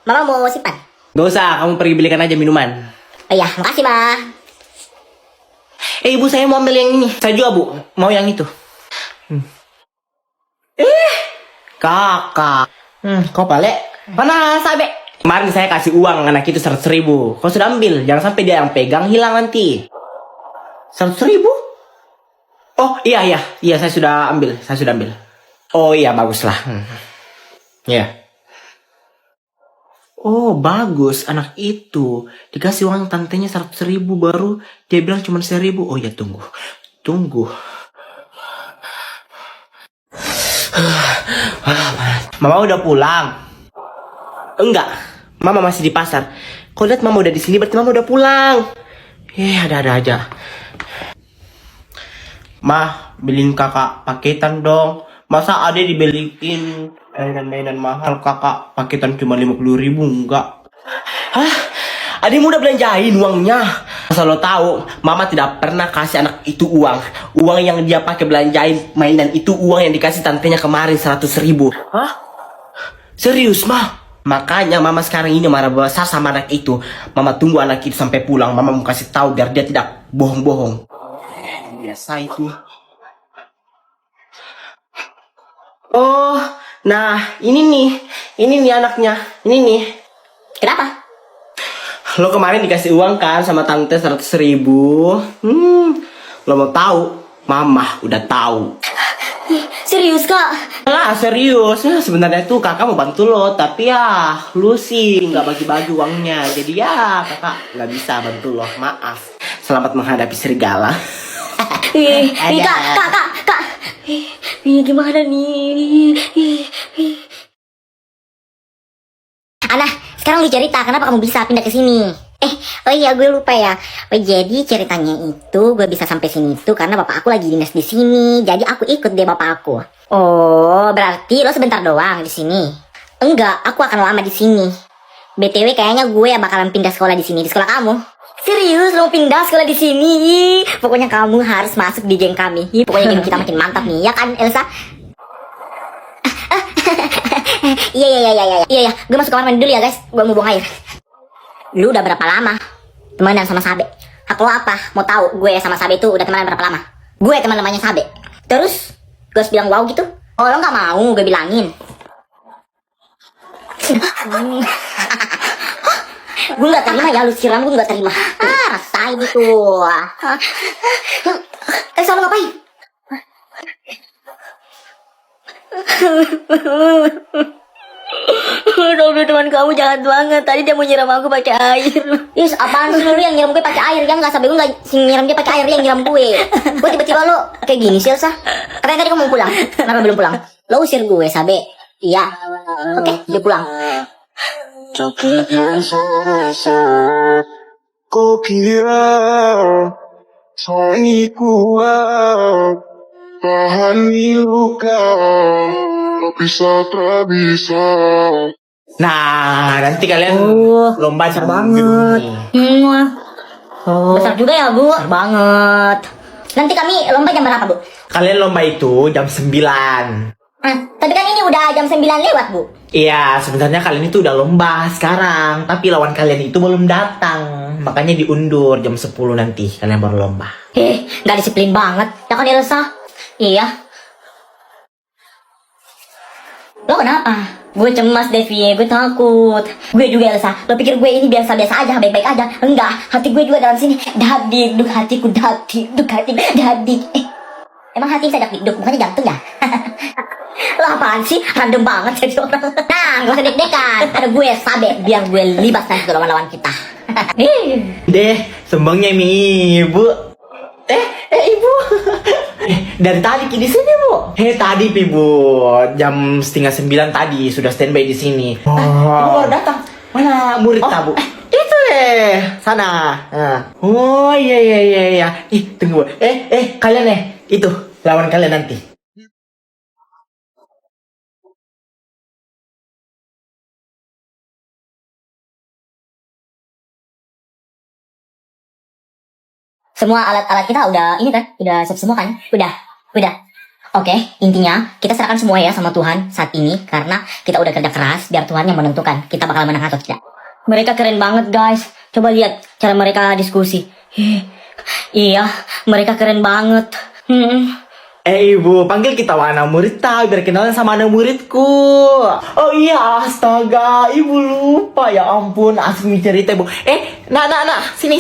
Mama mau simpan? Gak usah, kamu pergi belikan aja minuman. Oh iya, makasih ma. Ibu saya mau ambil yang ini. Saya juga bu, mau yang itu. Kakak. Kau balik? Mana Sabe? Kemarin saya kasih uang anak itu 100.000. Kau sudah ambil, jangan sampai dia yang pegang hilang nanti. 100.000? Oh iya saya sudah ambil. Oh iya baguslah. Iya. Oh bagus, anak itu dikasih uang tantenya 100.000 baru dia bilang cuma 1.000. Oh ya tunggu. Mama udah pulang? Enggak, mama masih di pasar. Kau lihat mama udah di sini berarti mama udah pulang. Ada aja. Ma, beliin kakak paketan dong. Masa ada dibeliin mainan mahal kakak paketan cuma 50.000 enggak? Hah? Adikmu udah belanjain uangnya. Asal lo tahu, mama tidak pernah kasih anak itu uang. Uang yang dia pakai belanjain mainan itu uang yang dikasih tantenya kemarin 100.000. Hah? Serius mah? Makanya mama sekarang ini marah besar sama anak itu. Mama tunggu anak itu sampai pulang. Mama mau kasih tahu biar dia tidak bohong-bohong. Biasa itu. Oh, nah ini nih anaknya. Ini nih. Kenapa? Lo kemarin dikasih uang kan sama tante 100.000. Lo mau tahu? Mama udah tahu. Serius kak? Lah serius. Sebenarnya tuh kakak mau bantu lo, tapi ya lu sih nggak bagi-bagi uangnya. Jadi ya kakak nggak bisa bantu lo. Maaf. Selamat menghadapi serigala. Kak. Gimana nih? Ana, sekarang lu cerita kenapa kamu bisa pindah ke sini? Oh iya gue lupa ya. Oh jadi ceritanya itu gue bisa sampai sini itu karena bapak aku lagi dinas di sini. Jadi aku ikut deh bapak aku. Oh, berarti lo sebentar doang di sini? Enggak, aku akan lama di sini. BTW kayaknya gue bakalan pindah sekolah di sini, di sekolah kamu. Serius lo pindah sekolah di sini? Pokoknya kamu harus masuk di geng kami. Pokoknya geng kita makin mantap nih, ya kan Elsa? Iya. Gue masuk kamar mandi dulu ya guys. Gue mau buang air. Lu udah berapa lama temenan sama Sabe? Hak lo apa? Mau tahu gue sama Sabe itu udah temenan berapa lama? Gue teman-temannya Sabe. Terus gue harus bilang wow gitu? Oh lo nggak mau gue bilangin? Gue nggak terima ya lu siram, gue nggak terima. Rasain itu. Elsa lo ngapain? Aduh, teman kamu jahat banget. Tadi dia mau nyiram aku pakai air. Yes, apaan sih lu yang nyiram gue pakai air? Yang nggak sampai gue nggak nyiram dia pakai air, dia yang nyiram gue. Gue tiba-tiba lo kayak gini sih, Elsa. Katanya tadi kamu mau pulang. Kenapa belum pulang? Lo usir gue, Sabe. Iya. Oke, dia pulang. Tapi rasa kau kira saya kuat tahan luka, tapi saya tak bisa. Nah, nanti kalian lomba banget. Oh. Besar juga ya, Bu. Besar banget. Nanti kami lomba jam berapa, Bu? Kalian lomba itu jam 9. Tapi kan ini udah jam 9 lewat, Bu. Iya, sebenarnya kalian itu udah lomba sekarang, tapi lawan kalian itu belum datang. Makanya diundur jam 10 nanti kalian baru lomba. Gak disiplin banget. Ya kan, Elsa? Iya. Lo kenapa? Gue cemas, Devi. Gue takut. Gue juga, Elsa. Lo pikir gue ini biasa-biasa aja, baik-baik aja? Enggak. Hati gue juga dalam sini. Dadik, duk hatiku, dadik, duk hati, dadik. Emang hati bisa dadik-duk? Bukannya jantung ya? Lo apaan sih? Random banget jadi orang. Nah, gak usah deg-degan. Ada gue, Sabe. Biar gue libas nanti ke lawan-lawan kita. Deh, sembangnya ibu. Ibu. Dari tadi di sini, Bu. Tadi, Ibu. Jam 8:30 tadi sudah standby di sini. Ibu baru datang. Mana murid Bu? Itu sana. Oh, iya. Tunggu. Kalian itu lawan kalian nanti. Semua alat-alat kita udah ini kan? Udah siap semua kan? Udah. Oke, intinya kita serahkan semua ya sama Tuhan saat ini karena kita udah kerja keras biar Tuhan yang menentukan kita bakal menang atau tidak. Mereka keren banget, guys. Coba lihat cara mereka diskusi. Iya, mereka keren banget. Ibu, panggil kita anak murid tahu biar kenalan sama anak muridku. Oh iya, astaga, ibu lupa ya ampun, asik cerita ibu. Nah, sini.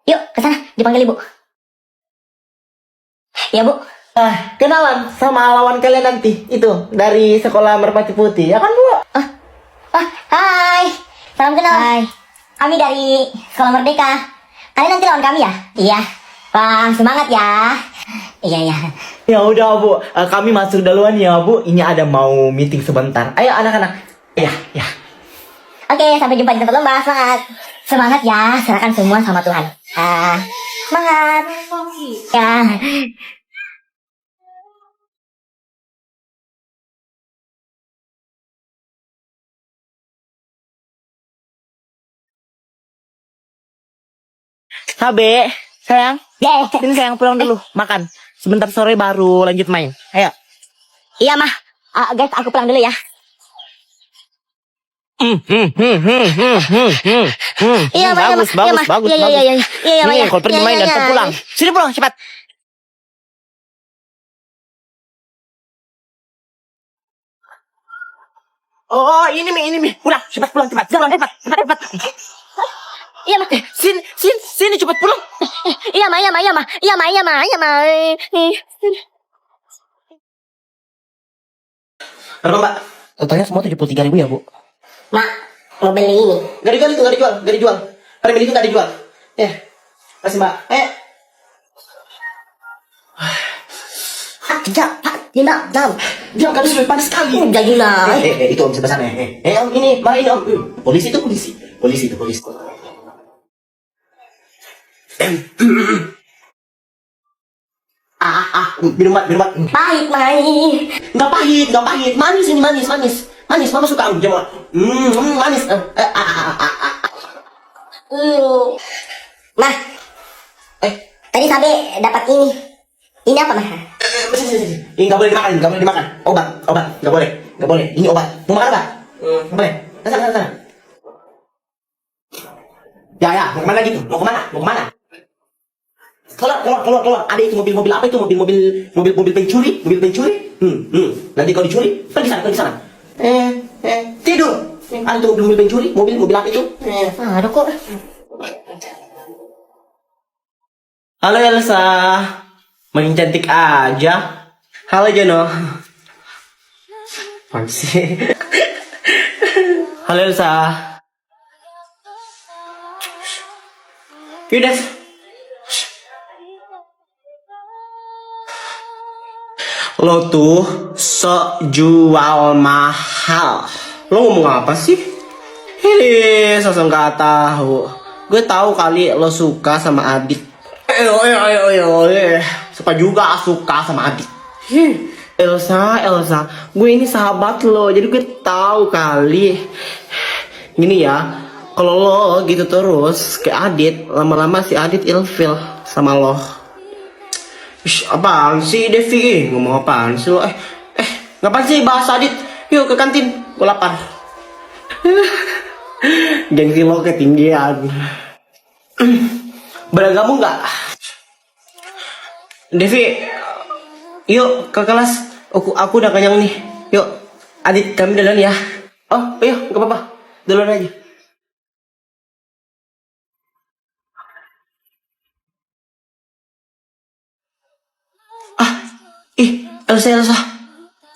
Yuk, ke sana, dipanggil Ibu. Ya, Bu. Kenalan sama lawan kalian nanti. Itu, dari sekolah Merpati Putih. Ya kan, Bu? Hai. Salam kenal. Hai. Kami dari Sekolah Merdeka. Kalian nanti lawan kami ya? Iya. Wah, semangat ya. Iya. Ya udah, Bu. Kami masuk duluan ya, Bu. Ini ada mau meeting sebentar. Ayo, anak-anak. Ya. Oke, sampai jumpa di tempat lomba. Semangat. Semangat ya, serahkan semua sama Tuhan. Semangat. Ya. Sabe, sayang. Yeah. Sini sayang pulang dulu. Makan. Sebentar sore baru lanjut main. Ayo. Iya, Mah. Guys, aku pulang dulu ya. Iya, Ma. Bagus. Iya, Ma. Nih, kalau pergi main dan pulang. Sini pulang cepat. Oh, ini Mi. Pulang, cepat pulang cepat. Cepat. Iya, Ma. Sini cepat pulang. Iya, Ma. Berapa, Mbak? Totalnya semua 73.000 ya, Bu? Mak, mau beli ini. Gak dijual. Permen itu gak dijual. Kasih Mbak. Diam. Diam, kali sudah panas sekali. Jadi lah. Itu Om sebelah sana. Om ini, mari ini Om. Polisi itu polisi. Minum Mbak. Pahit, Mai. Nggak pahit. Manis ini, manis. Mama suka coba. Manis. Mah, tadi Sabe dapat ini. Ini apa, Mah? Ini nggak boleh dimakan. Obat. Nggak boleh. Ini obat. Mau makan apa? Nggak boleh. Sana. Ya. Mau kemana? Keluar. Ada itu mobil apa itu? Mobil pencuri. Nanti kalau dicuri, pergi sana. Tidur. Ada tuh mobil pencuri. Mobil apa itu? Aduh kok. Halo Elsa. Makin cantik aja. Halo Jono. Apaan sih? Halo Elsa. Yaudah. Lo tuh sok jual mahal. Lo ngomong apa sih? Ini sosok gak tahu. Gue tahu kali lo suka sama Adit. Ayo. Siapa juga suka sama Adit. Elsa, gue ini sahabat lo, jadi gue tahu kali. Gini ya, Kalau lo gitu terus ke Adit, lama-lama si Adit ilfil sama lo. Ish, apaan sih Devi? Ngomong apaan sih lo? Ngapain sih bahas Adit? Yuk ke kantin, gue lapar. Gengsi lo ketinggian. Beragamu nggak? Devi, yuk ke kelas. Aku udah kenyang nih. Yuk, Adit kami duluan ya. Oh, yuk, gak apa-apa. Duluan aja. Elsa.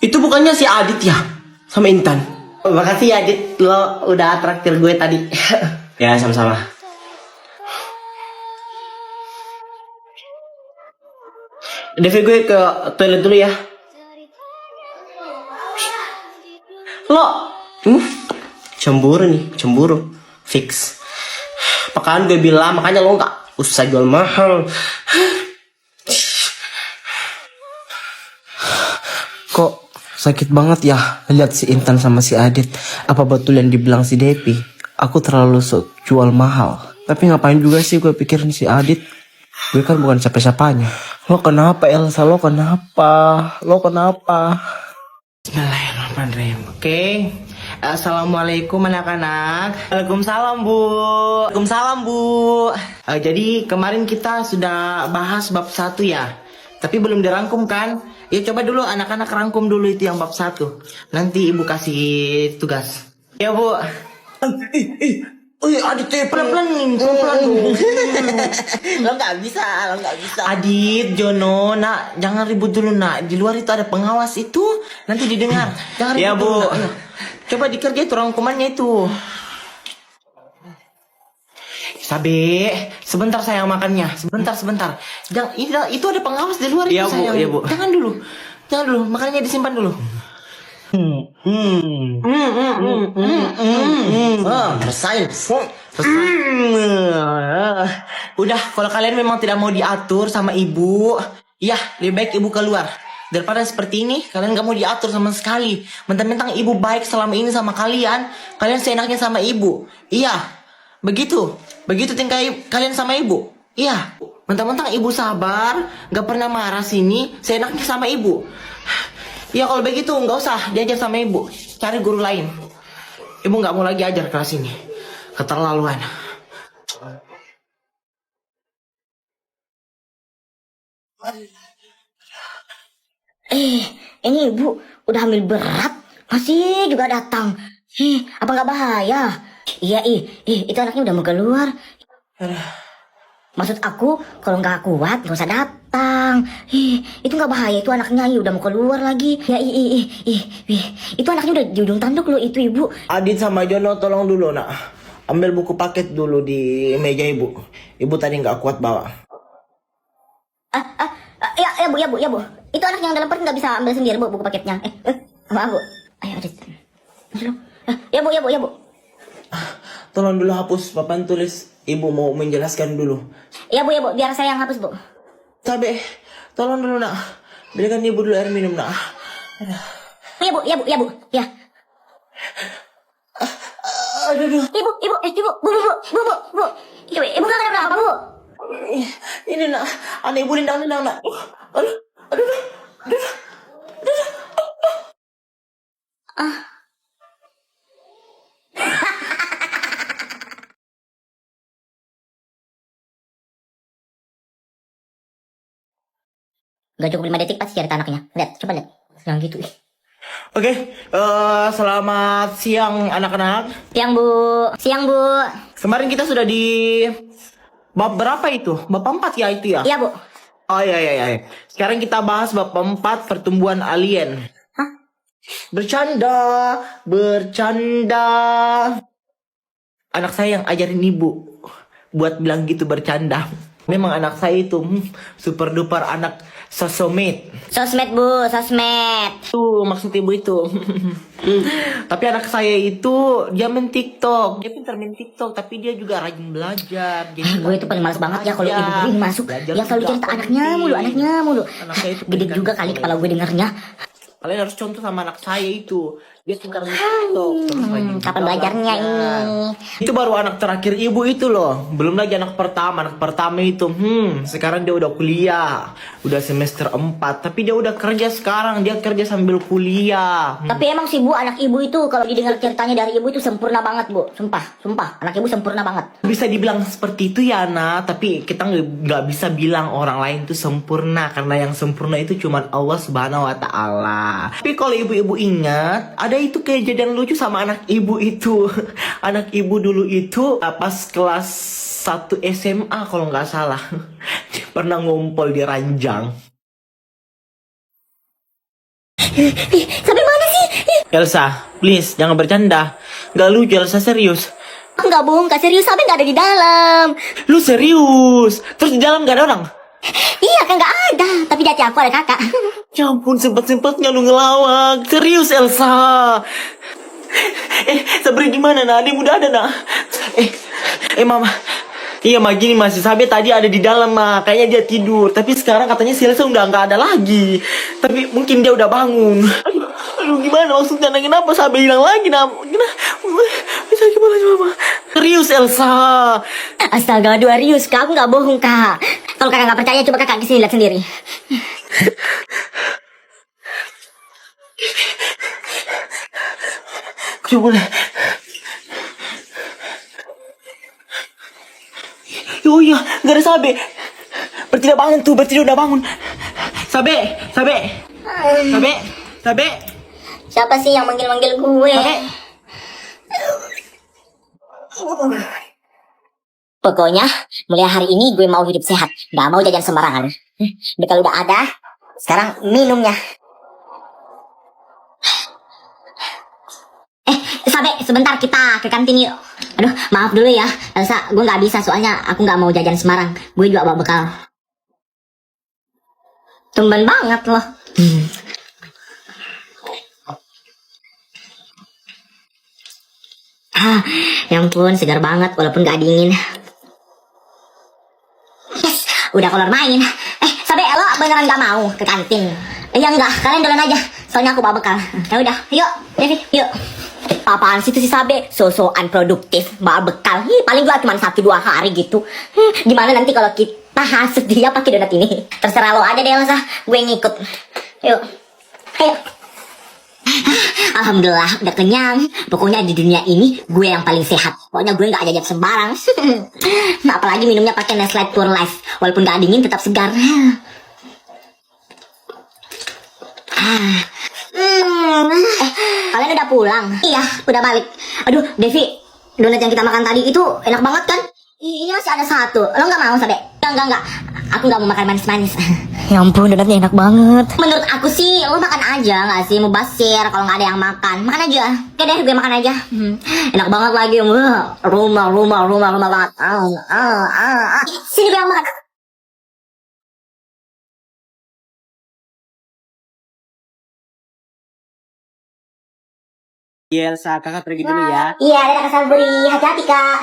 Itu bukannya si Adit ya? Sama Intan. Makasih ya Adit, lo udah traktir gue tadi. Ya, sama-sama. Devi, gue ke toilet dulu ya. Lo, cemburu nih, cemburu. Fix. Apaan gue bilang, makanya lo gak usah jual mahal. Kok sakit banget ya lihat si Intan sama si Adit. Apa betul yang dibilang si Devi? Aku terlalu sok jual mahal. Tapi ngapain juga sih gue pikirin si Adit? Gue kan bukan siapa-siapanya. Lo kenapa Elsa? Lo kenapa? Bismillahirrahmanirrahim. Oke. Assalamualaikum anak-anak. Waalaikumsalam bu. Jadi kemarin kita sudah bahas bab 1 ya. Tapi belum dirangkum kan? Ya coba dulu anak-anak rangkum dulu itu yang bab 1. Nanti ibu kasih tugas. Ya bu. Adit pelan-pelan dulu. Lo nggak bisa. Adit, Jono, nak jangan ribut dulu nak. Di luar itu ada pengawas itu, nanti didengar. Jangan ribut dulu, nak. Ayo. Coba dikerja itu rangkumannya itu. Sabe, sebentar sayang makannya. Sebentar. Jangan, itu ada pengawas di luar itu sayang. Iya, Bu. Jangan dulu. Makannya disimpan dulu. Rasain. Udah, kalau kalian memang tidak mau diatur sama ibu, ya lebih baik ibu keluar. Daripada seperti ini, kalian gak mau diatur sama sekali. Mentang-mentang ibu baik selama ini sama kalian seenaknya sama ibu. Iya. Begitu tingkah kalian sama ibu. Iya. Mentang-mentang ibu sabar, gak pernah marah sini, seenaknya sama ibu. Ya kalau begitu gak usah diajar sama ibu. Cari guru lain. Ibu gak mau lagi ajar kelas ini. Keterlaluan. Ini ibu udah hamil berat, masih juga datang. Apa nggak bahaya? Iya, itu anaknya udah mau keluar. Maksud aku, kalau nggak kuat nggak usah datang. Itu nggak bahaya, itu anaknya udah mau keluar lagi. Ya, itu anaknya udah di ujung tanduk loh itu ibu. Adit sama Jono tolong dulu nak. Ambil buku paket dulu di meja ibu. Ibu tadi nggak kuat bawa. Ya bu. Itu anak yang dalam perut nggak bisa ambil sendiri bu buku paketnya. Maaf bu. Ayo Adit. Ya bu. Tolong dulu hapus papan tulis. Ibu mau menjelaskan dulu. Ya bu. Biar saya yang hapus bu. Cabe, tolong dulu nak. Belikan ibu dulu air minum nak. Ya bu. Ya. Aduh. Ibu. Bu. Ibu nggak kenapa bu? Ini nak, aneh ibu nendang nak. Aduh. Gak cukup 5 detik pasti cerita anaknya. Coba lihat. Yang gitu. Oke, selamat siang anak-anak. Siang bu. Kemarin kita sudah di bab berapa itu? Bab 4 ya itu ya? Iya bu. Oh iya. Sekarang kita bahas bab 4 pertumbuhan alien. Hah? Bercanda. Anak saya yang ajarin ibu buat bilang gitu bercanda. Memang anak saya itu super duper anak sosmed. Sosmed bu, sosmed. Tuh maksud ibu itu. Tapi anak saya itu dia main TikTok. Dia pintar main TikTok, tapi dia juga rajin belajar. Gue itu paling males banget ya kalau ibu ini masuk. Yang selalu cerita anaknya mulu. Anak saya itu Gede juga kali kepala gue dengarnya. Kalian harus contoh sama anak saya itu. Dia suka gitu. Kapan belajarnya ini? Itu baru anak terakhir ibu itu loh. Belum lagi anak pertama. Anak pertama itu, sekarang dia udah kuliah. Udah semester 4. Tapi dia udah kerja sekarang. Dia kerja sambil kuliah. Tapi emang sih Bu, anak ibu itu kalau didengar ceritanya dari ibu itu sempurna banget Bu. Sumpah, anak ibu sempurna banget. Bisa dibilang seperti itu ya, Nak. Tapi kita nggak bisa bilang orang lain itu sempurna. Karena yang sempurna itu cuma Allah Subhanahu Wa Taala. Tapi kalau ibu-ibu ingat, ada itu kejadian lucu sama anak ibu itu. Anak ibu dulu itu pas kelas 1 SMA kalau nggak salah. Dia pernah ngumpul di ranjang. Sampai mana sih? Elsa, please jangan bercanda. Gak lucu, Elsa, serius. Enggak bohong, Kak, serius sampai nggak ada di dalam. Lu serius? Terus di dalam gak ada orang? Iya kan nggak ada, tapi di hati aku ada kakak. Ya ampun, sempat-sempatnya lu ngelawak. Serius, Elsa. Sabri gimana, nak? Adikmu udah ada, nak? Mama. Iya, Ma, gini, masih Sabe tadi ada di dalam, Ma. Kayaknya dia tidur. Tapi sekarang katanya si Elsa udah nggak ada lagi. Tapi mungkin dia udah bangun. Aduh, gimana maksudnya? Kenapa Sabe hilang lagi, nak? Bisa gimana, Mama? Serius, Elsa. Astaga, aduh Arius, Kak, aku nggak bohong, Kak. Kalau kakak nggak percaya, coba kakak kesini lihat sendiri. Coba deh. Oh iya, gak ada Sabe. Berarti udah bangun tuh, berarti dia udah bangun. Sabe. Siapa sih yang manggil-manggil gue? Pokoknya, mulai hari ini gue mau hidup sehat. Gak mau jajan sembarangan. Bekal udah ada, sekarang minumnya. Sabe, sebentar kita ke kantin yuk. Aduh, maaf dulu ya, Elsa, gue gak bisa soalnya aku gak mau jajan sembarang. Gue juga bawa bekal. Tumben banget loh. Ya ampun, segar banget walaupun gak dingin. Yes, udah keluar main. Sabe, lo beneran gak mau ke kantin? Ya enggak, kalian duluan aja. Soalnya aku bawa bekal. Ya udah, yuk, Devi, yuk. Apaan sih itu si Sabe? So-soan produktif, bawa bekal. Paling juga cuma 1-2 hari gitu. Gimana nanti kalau kita hasut dia pakai donat ini? Terserah lo aja deh, Elsa. Gue ngikut. Yuk. Ayo. Alhamdulillah udah kenyang. Pokoknya di dunia ini gue yang paling sehat. Pokoknya gue gak jajan sembarang. Nah, apalagi minumnya pakai Nestle Pure Life. Walaupun gak dingin tetap segar. Kalian udah pulang? Iya, udah balik. Aduh, Devi, donat yang kita makan tadi itu enak banget kan? Ini masih ada 1. Lo gak mau, Sabe? Enggak. Aku gak mau makan manis-manis. Ya ampun, donatnya enak banget. Menurut aku sih, lo makan aja gak sih? Mubasir kalau gak ada yang makan. Makan aja. Oke deh, gue makan aja. Enak banget lagi. Rumah banget. Sini gue yang makan. Iya, Elsa, kakak pergi dulu ya. Iya, dadah Kak Sabri. Hati-hati, Kak.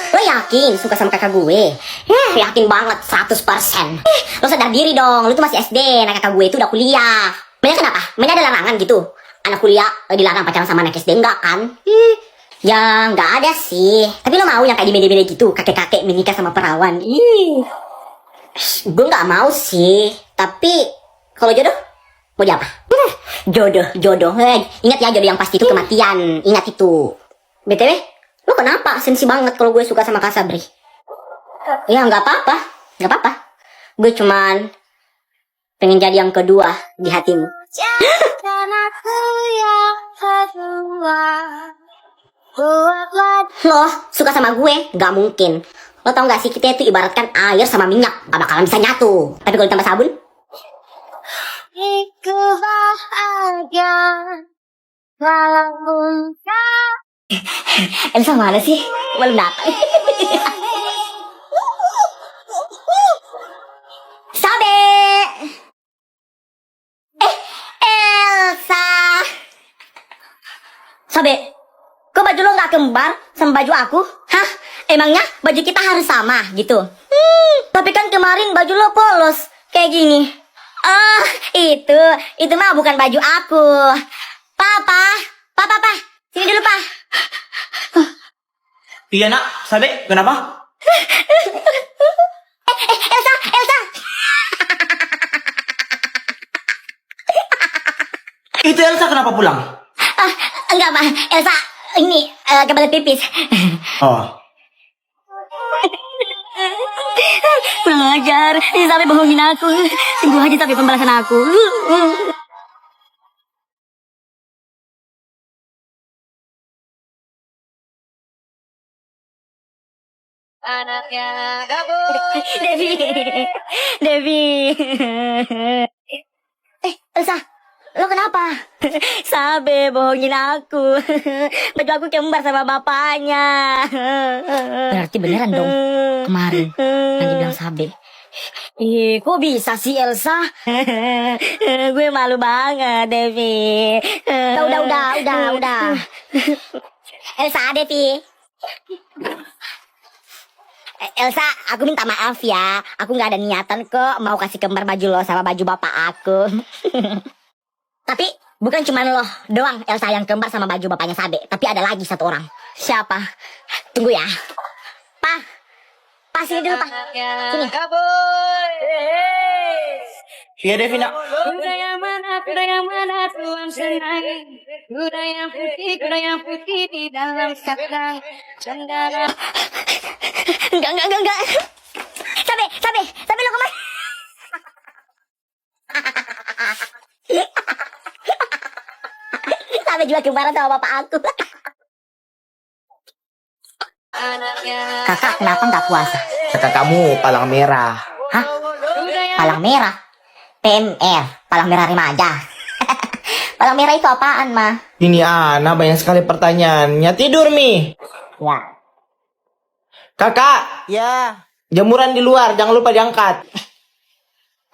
Lo yakin suka sama kakak gue? Yakin banget 100%. Lo sadar diri dong, lo tuh masih SD. Nah, kakak gue itu udah kuliah. Banyak kenapa? Mainnya ada larangan gitu. Anak kuliah dilarang pacaran sama anak SD, enggak kan? Ya, enggak ada sih. Tapi lo mau yang kayak di media-media gitu, kakek-kakek menikah sama perawan? Gue nggak mau sih. Tapi kalau jodoh, mau jadi apa? Jodoh. Ingat ya, jodoh yang pasti itu kematian. Ingat itu. BTW, lo kenapa sensi banget kalau gue suka sama Kak Sabri? Ya nggak apa-apa. Gue cuman pengen jadi yang kedua di hatimu. Lo suka sama gue? Gak mungkin. Lo tau gak sih, kita itu ibaratkan air sama minyak, gak bakalan bisa nyatu. Tapi kalau ditambah sabun, Elsa mana sih? Belum datang. Sabe! Elsa! Sabe, kok baju lo gak kembar sama baju aku? Hah? Emangnya baju kita harus sama gitu? Tapi kan kemarin baju lo polos kayak gini. Oh, itu mah bukan baju aku. Papa, papa, sini dulu, Pa. Iya nak, Sabe, kenapa? Elsa. Itu Elsa kenapa pulang? Enggak, Pa. Elsa, ini kebelet pipis. Oh. Kurang ajar, dia sampai bohongin aku. Tunggu aja tapi pembalasan aku. Anaknya gabung. Devi. Elsa, lo kenapa? Sabe bohongin aku. Baju aku kembar sama bapaknya. Berarti beneran dong kemarin yang dibilang Sabe. Ih, kok bisa sih Elsa? Gue malu banget, Devi. Udah. Elsa, Devi. Elsa, aku minta maaf ya. Aku nggak ada niatan kok mau kasih kembar baju lo sama baju bapak aku. Tapi bukan cuma lo doang Elsa yang kembar sama baju bapaknya Sabe. Tapi ada lagi satu orang. Siapa? Tunggu ya. Pa, sini dulu, Pa. Sini. Iya Devi nak. Kuda yang mana tuan senang. Kuda yang putih di dalam kandang. Cendana. Enggak. Sabe lo kemana? Sabe juga kembaran sama bapak aku. Kakak kenapa nggak puasa? Kakak kamu palang merah. Hah? Palang merah? PMR, palang merah remaja. Palang merah itu apaan, Ma? Ini Ana banyak sekali pertanyaannya. Tidur, Mi. Ya. Kakak, Ya. jemuran di luar, jangan lupa diangkat.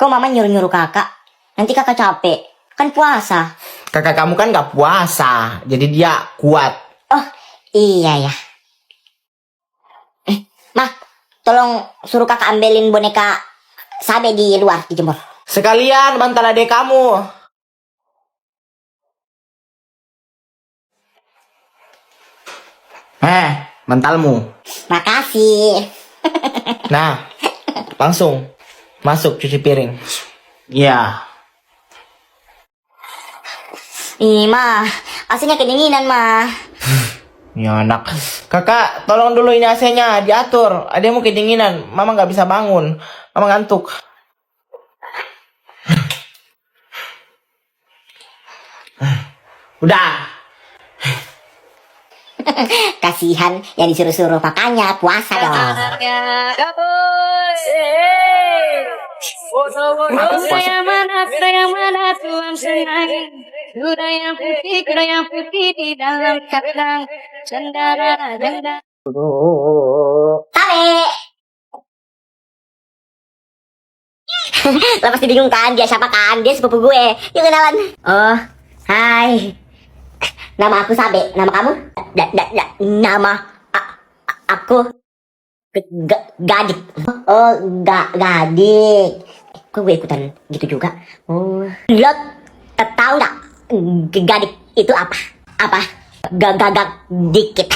Kok Mama nyuruh-nyuruh kakak? Nanti kakak capek. Kan puasa. Kakak kamu kan gak puasa, jadi dia kuat. Oh, iya ya. Ma, tolong suruh kakak ambilin boneka Sabe di luar, dijemur. Sekalian bantal adek kamu. Bantalmu. Makasih. Nah, langsung masuk cuci piring. Ya. Ih, Ma, AC-nya kedinginan, Ma. Ya anak. Kakak, tolong dulu ini AC-nya diatur. Adekmu kedinginan, mama gak bisa bangun. Mama ngantuk. Udah. Kasihan yang disuruh-suruh, makanya puasa dong. Anaknya gabung. Kuda yang mana tuan senang. Kuda yang putih di dalam kandang. Cendana. Sabe! Lo pasti bingung kan, dia siapa kan? Dia sepupu gue. Yuk kenalan. Oh, hai. Nama aku Sabe. Nama kamu? Nama aku Gadik. Oh, Gadik. Kok gue ikutan gitu juga? Oh, lo tahu nggak Gadik itu apa? Apa? Gagak dikit.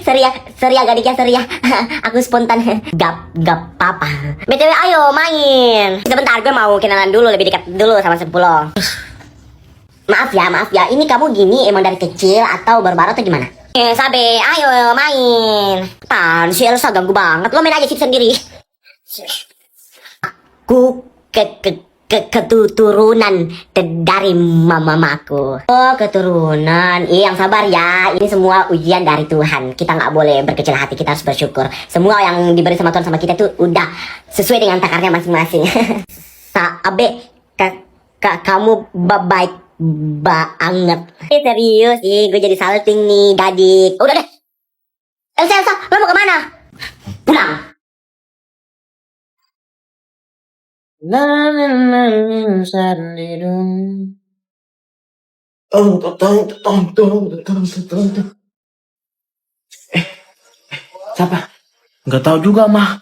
Sorry ya Gadik ya, sorry ya. Aku spontan. Gap apa. BTW ayo main. Sebentar gue mau kenalan dulu, lebih dekat dulu sama Sepuluh. Maaf ya. Ini kamu gini emang dari kecil atau baru-baru atau gimana? Sabe, ayo main. Tan, si Elsa ganggu banget. Lo main aja sih sendiri. Aku keturunan dari mamaku. Oh, keturunan. Yang sabar ya. Ini semua ujian dari Tuhan. Kita nggak boleh berkecil hati. Kita harus bersyukur. Semua yang diberi sama Tuhan sama kita tuh udah sesuai dengan takarnya masing-masing. Sabe, kamu baik banget. Serius sih, gue jadi salting nih, Gadik. Udah deh. Elsa, lo mau kemana? Pulang. Tolong. Siapa? Nggak tahu juga, mah.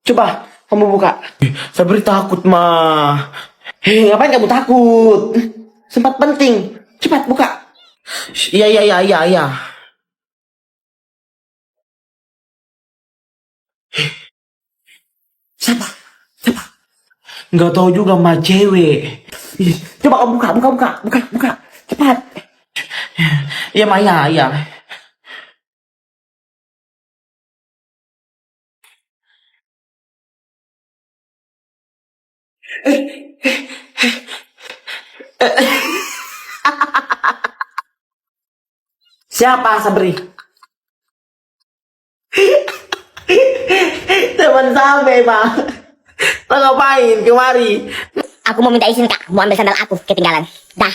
Coba kamu buka. Sabri takut, mah. Hei, ngapain kamu takut? Sempat penting. Cepat buka. Iya, iya, iya, iya, iya. Siapa? Siapa? Nggak tahu juga, mah, cewek. Ih, coba kamu buka, buka, buka, buka, buka. Cepat. Iya, mah, iya, iya. Siapa, Sabri? Teman sampai, mah. Lo ngapain kemari? Aku mau minta izin kak, mau ambil sandal aku ketinggalan. Dah.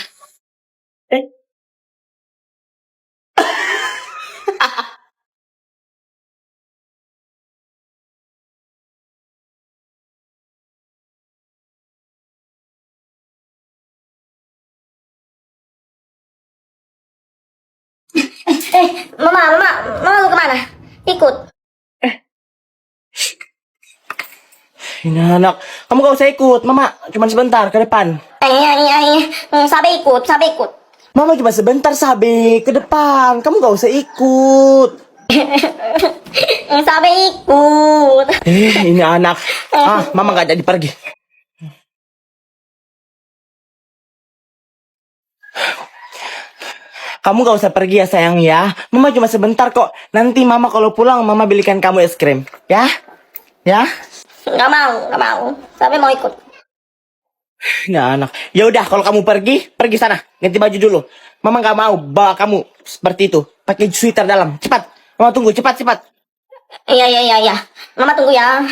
Mama mau kemana? Ikut. Ini anak, kamu gak usah ikut, mama. Cuma sebentar ke depan. Sabe ikut. Mama cuma sebentar, Sabe, ke depan. Kamu gak usah ikut. Sabe ikut. Ini anak. Mama gak jadi pergi. Kamu gak usah pergi ya sayang ya. Mama cuma sebentar kok. Nanti mama kalau pulang mama belikan kamu es krim. Ya? Ya? Gak mau. Sabe mau ikut. Nah anak. Ya udah kalau kamu pergi sana. Ganti baju dulu. Mama gak mau bawa kamu seperti itu. Pakai sweater dalam. Cepat. Mama tunggu cepat. Iya. Mama tunggu ya.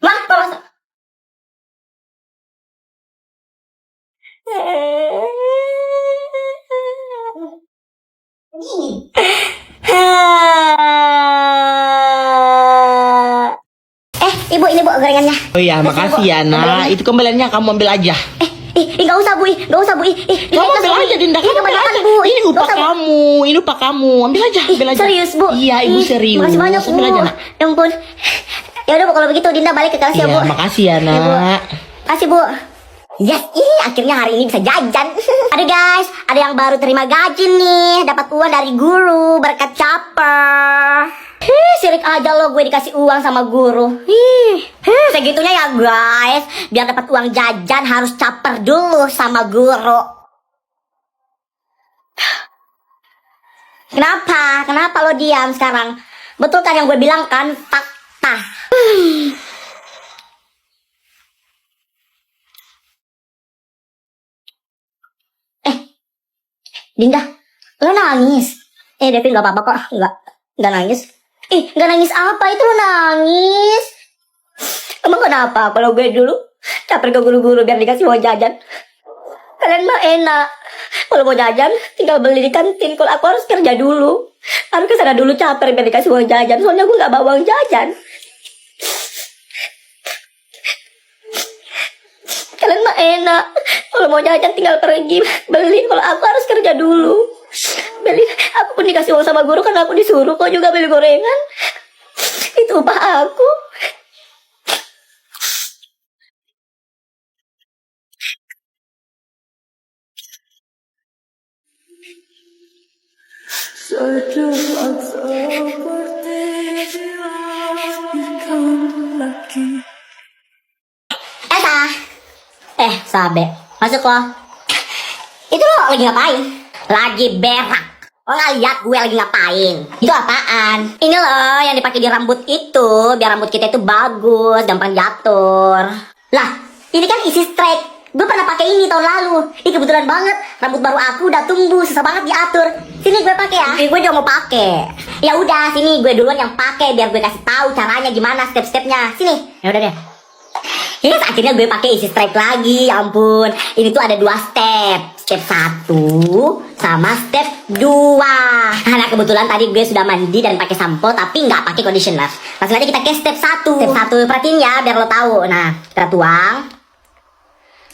Tolong. Ibu, ini bu gorengannya. Oh iya makasih ya nak. Itu kembaliannya kamu ambil aja. Gak usah bu. Kamu ambil aja Dinda. Ini kebanyakan bu. Ini upah kamu. Ini upah kamu. Ambil aja. Serius bu? Iya ibu serius. Makasih banyak bu. Ambil aja nak. Ya ampun. Ya udah bu kalau begitu Dinda balik ke kelas ya bu. Iya makasih ya nak. Kasih bu. Yes, akhirnya hari ini bisa jajan. Aduh guys, ada yang baru terima gaji nih, dapat uang dari guru berkat caper. Sirik aja lo gue dikasih uang sama guru. Segitunya ya guys, biar dapat uang jajan harus caper dulu sama guru. Kenapa lo diam sekarang? Betul kan yang gue bilang kan, fakta. Dinda, lo nangis? Devin gak apa-apa kok, gak nangis. Gak nangis apa? Itu lo nangis. Emang kenapa? Kalau gue dulu caper ke guru-guru biar dikasih uang jajan. Kalian mah enak. Kalau mau jajan, tinggal beli di kantin. Kalau aku harus kerja dulu. Harus kesana dulu caper biar dikasih uang jajan. Soalnya gue gak bawa uang jajan. Kalian mah enak. Kalau mau jajan tinggal pergi beli. Kalau aku harus kerja dulu. Beli. Aku pun dikasih uang sama guru karena aku disuruh kok juga beli gorengan. Itu upah aku. Sabe, masuk lo. Itu lo lagi ngapain? Lagi berak. Lo nggak lihat gue lagi ngapain? Itu apaan? Ini loh yang dipakai di rambut itu, biar rambut kita itu bagus, gampang jatuh. Lah, ini kan isi straight. Gue pernah pakai ini tahun lalu. Kebetulan banget, rambut baru aku udah tumbuh, susah banget diatur. Sini gue pakai ya. Gue juga mau pakai. Ya udah, sini gue duluan yang pakai biar gue kasih tahu caranya gimana step-stepnya. Sini. Ya udah deh. Yes, akhirnya gue pakai isi stripe lagi, ya ampun. Ini tuh ada 2 step. Step 1 sama step 2. Nah, kebetulan tadi gue sudah mandi dan pakai sampo tapi nggak pakai conditioner. Langsung aja kita ke step 1. Step 1 perhatiin ya biar lo tahu. Nah, kita tuang.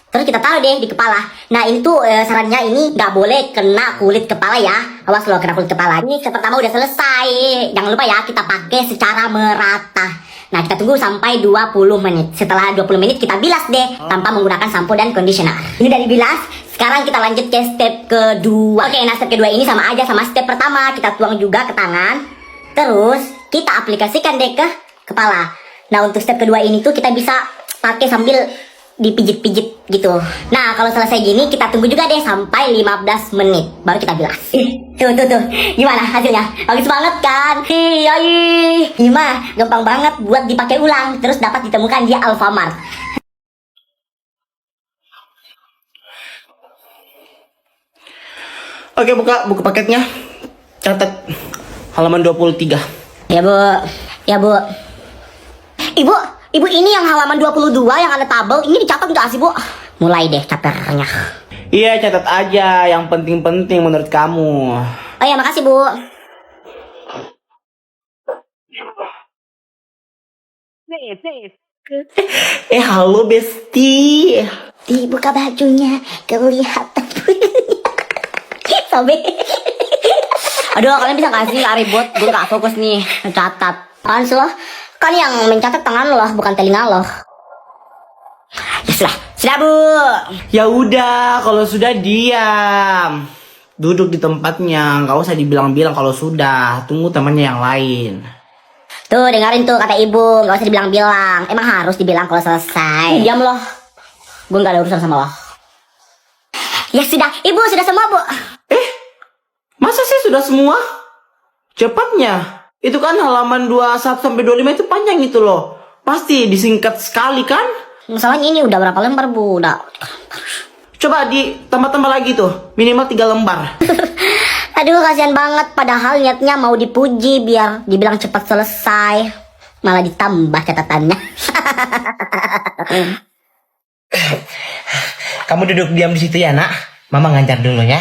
Terus kita taruh deh di kepala. Nah ini tuh sarannya ini nggak boleh kena kulit kepala ya. Awas loh kena kulit kepala. Ini step pertama udah selesai. Jangan lupa ya kita pakai secara merata. Nah kita tunggu sampai 20 menit. Setelah 20 menit kita bilas deh tanpa menggunakan sampo dan conditioner. Ini udah dibilas. Sekarang kita lanjut ke step kedua. Oke, nah step kedua ini sama aja sama step pertama. Kita tuang juga ke tangan. Terus kita aplikasikan deh ke kepala. Nah untuk step kedua ini tuh kita bisa pakai sambil dipijit-pijit gitu. Nah kalau selesai gini kita tunggu juga deh sampai 15 menit baru kita bilas. Tuh gimana hasilnya? Bagus banget kan? Iya. Gimana? Gampang banget buat dipakai ulang. Terus dapat ditemukan di Alfamart. Oke, buka paketnya. Catat halaman 23. Ya bu. Ibu ini yang halaman 22 yang ada tabel. Ini dicatat nggak sih bu? Mulai deh caternya. Iya, catat aja yang penting-penting menurut kamu. Oh ya makasih bu. Halo Besti. Dibuka bajunya, kelihatan Sobe. Aduh, kalian bisa gak sih gak ribut? Gue gak fokus nih, mencatat. Apaan sih lo? Kan yang mencatat tangan lo, bukan telinga lo. Ya sudah bu. Ya udah, kalau sudah diam. Duduk di tempatnya, nggak usah dibilang-bilang kalau sudah. Tunggu temannya yang lain. Tuh dengerin tuh kata ibu, gak usah dibilang-bilang. Emang harus dibilang kalau selesai. Diam loh. Gue gak ada urusan sama lo. Ya sudah, ibu sudah semua bu. Masa sih sudah semua? Cepatnya. Itu kan halaman 21 sampai 25 itu panjang itu loh. Pasti disingkat sekali kan? Masalahnya ini udah berapa lembar bu? Udah. Coba ditambah-tambah lagi tuh. Minimal 3 lembar. Aduh kasihan banget. Padahal niatnya mau dipuji biar dibilang cepat selesai. Malah ditambah catatannya. Kamu duduk diam di situ ya nak. Mama ngajar dulu ya.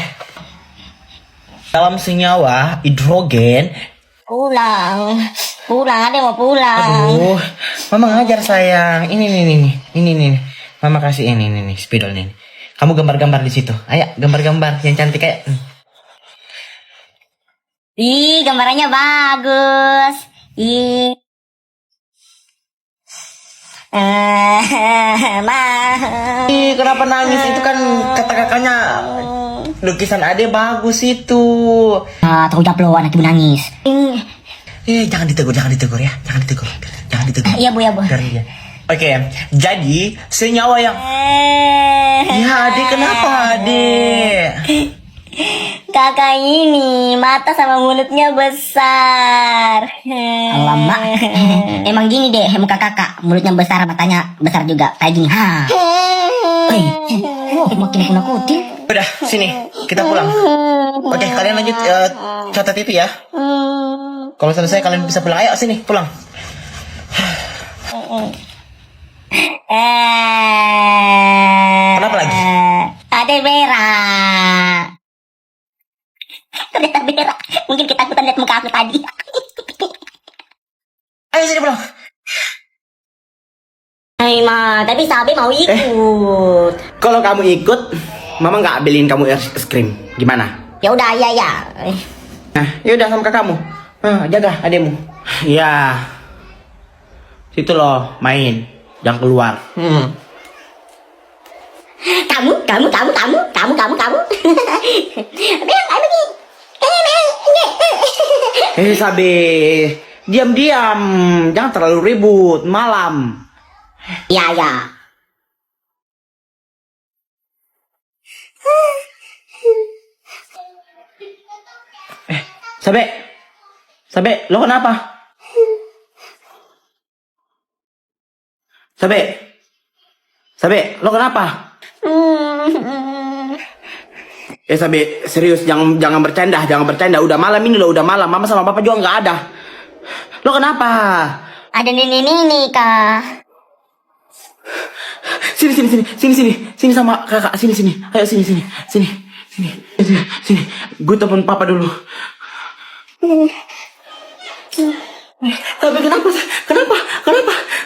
Dalam senyawa hidrogen. Pulang, ada yang mau pulang. Aduh, mama ngajar sayang. Ini. Mama kasih ini spidol ini. Kamu gambar-gambar di situ. Ayo, gambar-gambar yang cantik kayak. Ih, gambarannya bagus. Ih. Ih, kenapa nangis? Itu kan kata-katanya lukisan Ade bagus itu. Ah, tahu jawab lo anak ibu nangis. Jangan ditegur ya. Jangan ditegur. Iya bu. Biarin dia. Oke, jadi senyawa yang ya Ade, kenapa Ade? Kakak ini mata sama mulutnya besar. Alamak. Emang gini deh muka kakak, mulutnya besar, matanya besar juga kayak gini. Makin nakut-nakutin. Udah, sini kita pulang. Oke, kalian lanjut catat itu ya. Kalau selesai kalian bisa pulang. Ayo sini pulang. Kenapa lagi? Ada berak. Ternyata berak. Mungkin ketakutan lihat muka aku tadi. Ayo sini pulang. Hai ma, tapi Sabe mau ikut. Kalau kamu ikut, Mama nggak beliin kamu es krim. Gimana? Ya udah, ya. Nah, ya udah sama kamu. Jaga ademu. Iya. Situ loh, main. Jangan keluar. Kamu. Bel, ayo pergi. Sabe, diam-diam. Jangan terlalu ribut. Malam. Ya. Sabe, lo kenapa? Sabe, lo kenapa? Sabe, serius, jangan bercanda. Udah malam ini lo, udah malam. Mama sama papa juga nggak ada. Lo kenapa? Ada nenek kah? Sini sama kakak, sini. Ayo sini. Gue telepon papa dulu. Tapi kenapa?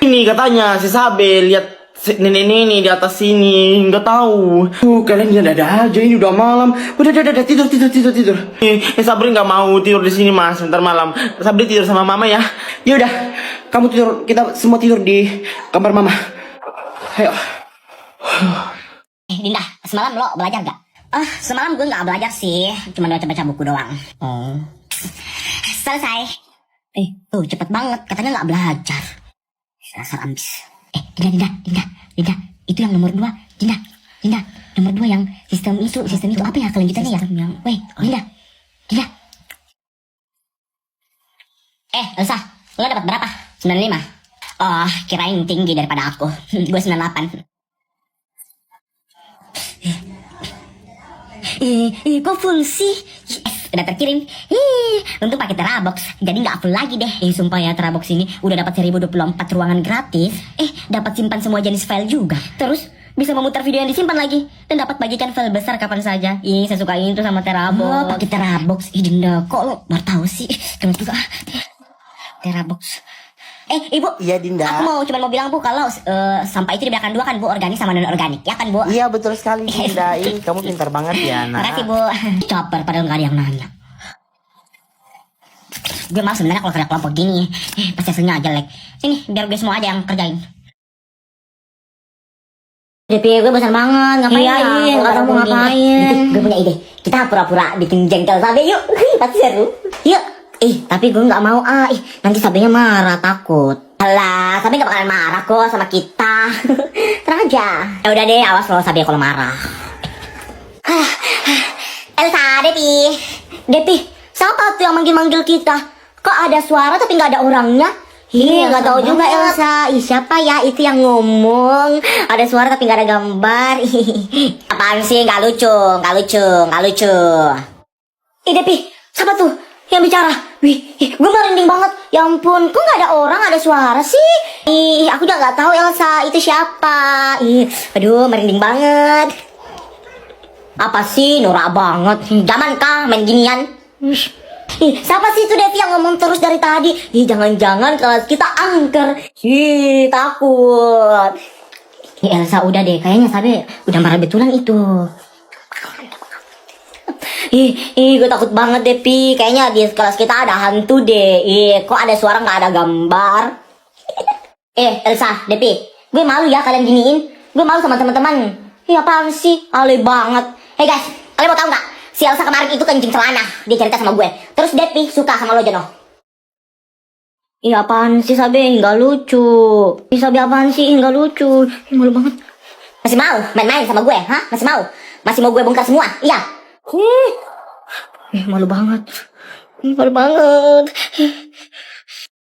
Ini katanya si Sabe lihat Nenek-nenek di atas sini, nggak tahu. Kalian jangan ada aja, ini udah malam. Udah, tidur. Sabri nggak mau tidur di sini mas, ntar malam. Sabri tidur sama mama ya. Ya udah, kamu tidur, kita semua tidur di kamar mama. Ayo. Dinda, semalam lo belajar gak? Semalam gue gak belajar sih. Cuma baca-baca buku doang. Selesai. Tuh cepet banget. Katanya gak belajar. Dasar ambis. Dinda. Itu yang nomor 2. Dinda. Nomor 2 yang sistem itu apa ya kelanjutannya ya? Dinda. Elsa, lo dapat berapa? 95. Oh, kirain tinggi daripada aku. Gue 98. Kok full sih? Yes, udah terkirim. Untung pakai Terabox, jadi nggak full lagi deh. Sumpah ya, Terabox ini udah dapat 1024 ruangan gratis. Dapat simpan semua jenis file juga. Terus bisa memutar video yang disimpan lagi dan dapat bagikan file besar kapan saja. Saya suka itu sama Terabox. Pakai Terabox. Dinda, kok lo baru tahu sih? Keren juga. Terabox. Ibu. Iya Dinda. Aku cuma mau bilang Bu kalau sampah itu dibedakan 2 kan Bu, organik sama non organik. Ya kan Bu? Iya betul sekali Dinda. Ih, kamu pintar banget ya nak. Makasih Bu. Caper padahal nggak ada yang nanya. Gue malah sebenarnya kalau kerja kelompok gini pasti hasilnya jelek. Sini biar gue semua aja yang kerjain. Depi, gue bosan banget. Ngapain ya? Gak tau mau ngapain. Gue punya ide. Kita pura-pura bikin jengkel Sabe yuk. Pasti seru. Yuk. Tapi gue gak mau nanti Sabenya marah, takut. Alah, Sabe gak bakalan marah kok sama kita. Tenang aja. Ya udah deh, awas lo Sabe kalau marah. Elsa, Depi, siapa tuh yang manggil-manggil kita? Kok ada suara tapi gak ada orangnya? Gak tahu juga Elsa. Siapa ya itu yang ngomong? Ada suara tapi gak ada gambar. Apaan sih? Gak lucu. Depi, siapa tuh yang bicara? Gue merinding banget. Ya ampun, kok gak ada orang, ada suara sih? Aku juga gak tahu Elsa, itu siapa? Aduh, merinding banget. Apa sih, norak banget. Zaman kah main ginian? Siapa sih itu Devi yang ngomong terus dari tadi? Jangan-jangan kelas kita angker. Takut. Elsa udah deh, kayaknya Sabe udah marah betulan itu. Gue takut banget deh Pi. Kayaknya di kelas kita ada hantu deh. Kok ada suara gak ada gambar? Elsa, Depi, gue malu ya kalian giniin. Gue malu sama teman-teman. Apaan sih? Alay banget. Hey guys, kalian mau tahu gak? Si Elsa kemarin itu kencing celana. Dia cerita sama gue. Terus Depi suka sama lo Jono. Apaan sih Sabe? Gak lucu. Sabe apaan sih? Gak lucu. Malu banget. Masih mau main-main sama gue? Hah? Masih mau gue bongkar semua? Iya. Malu banget.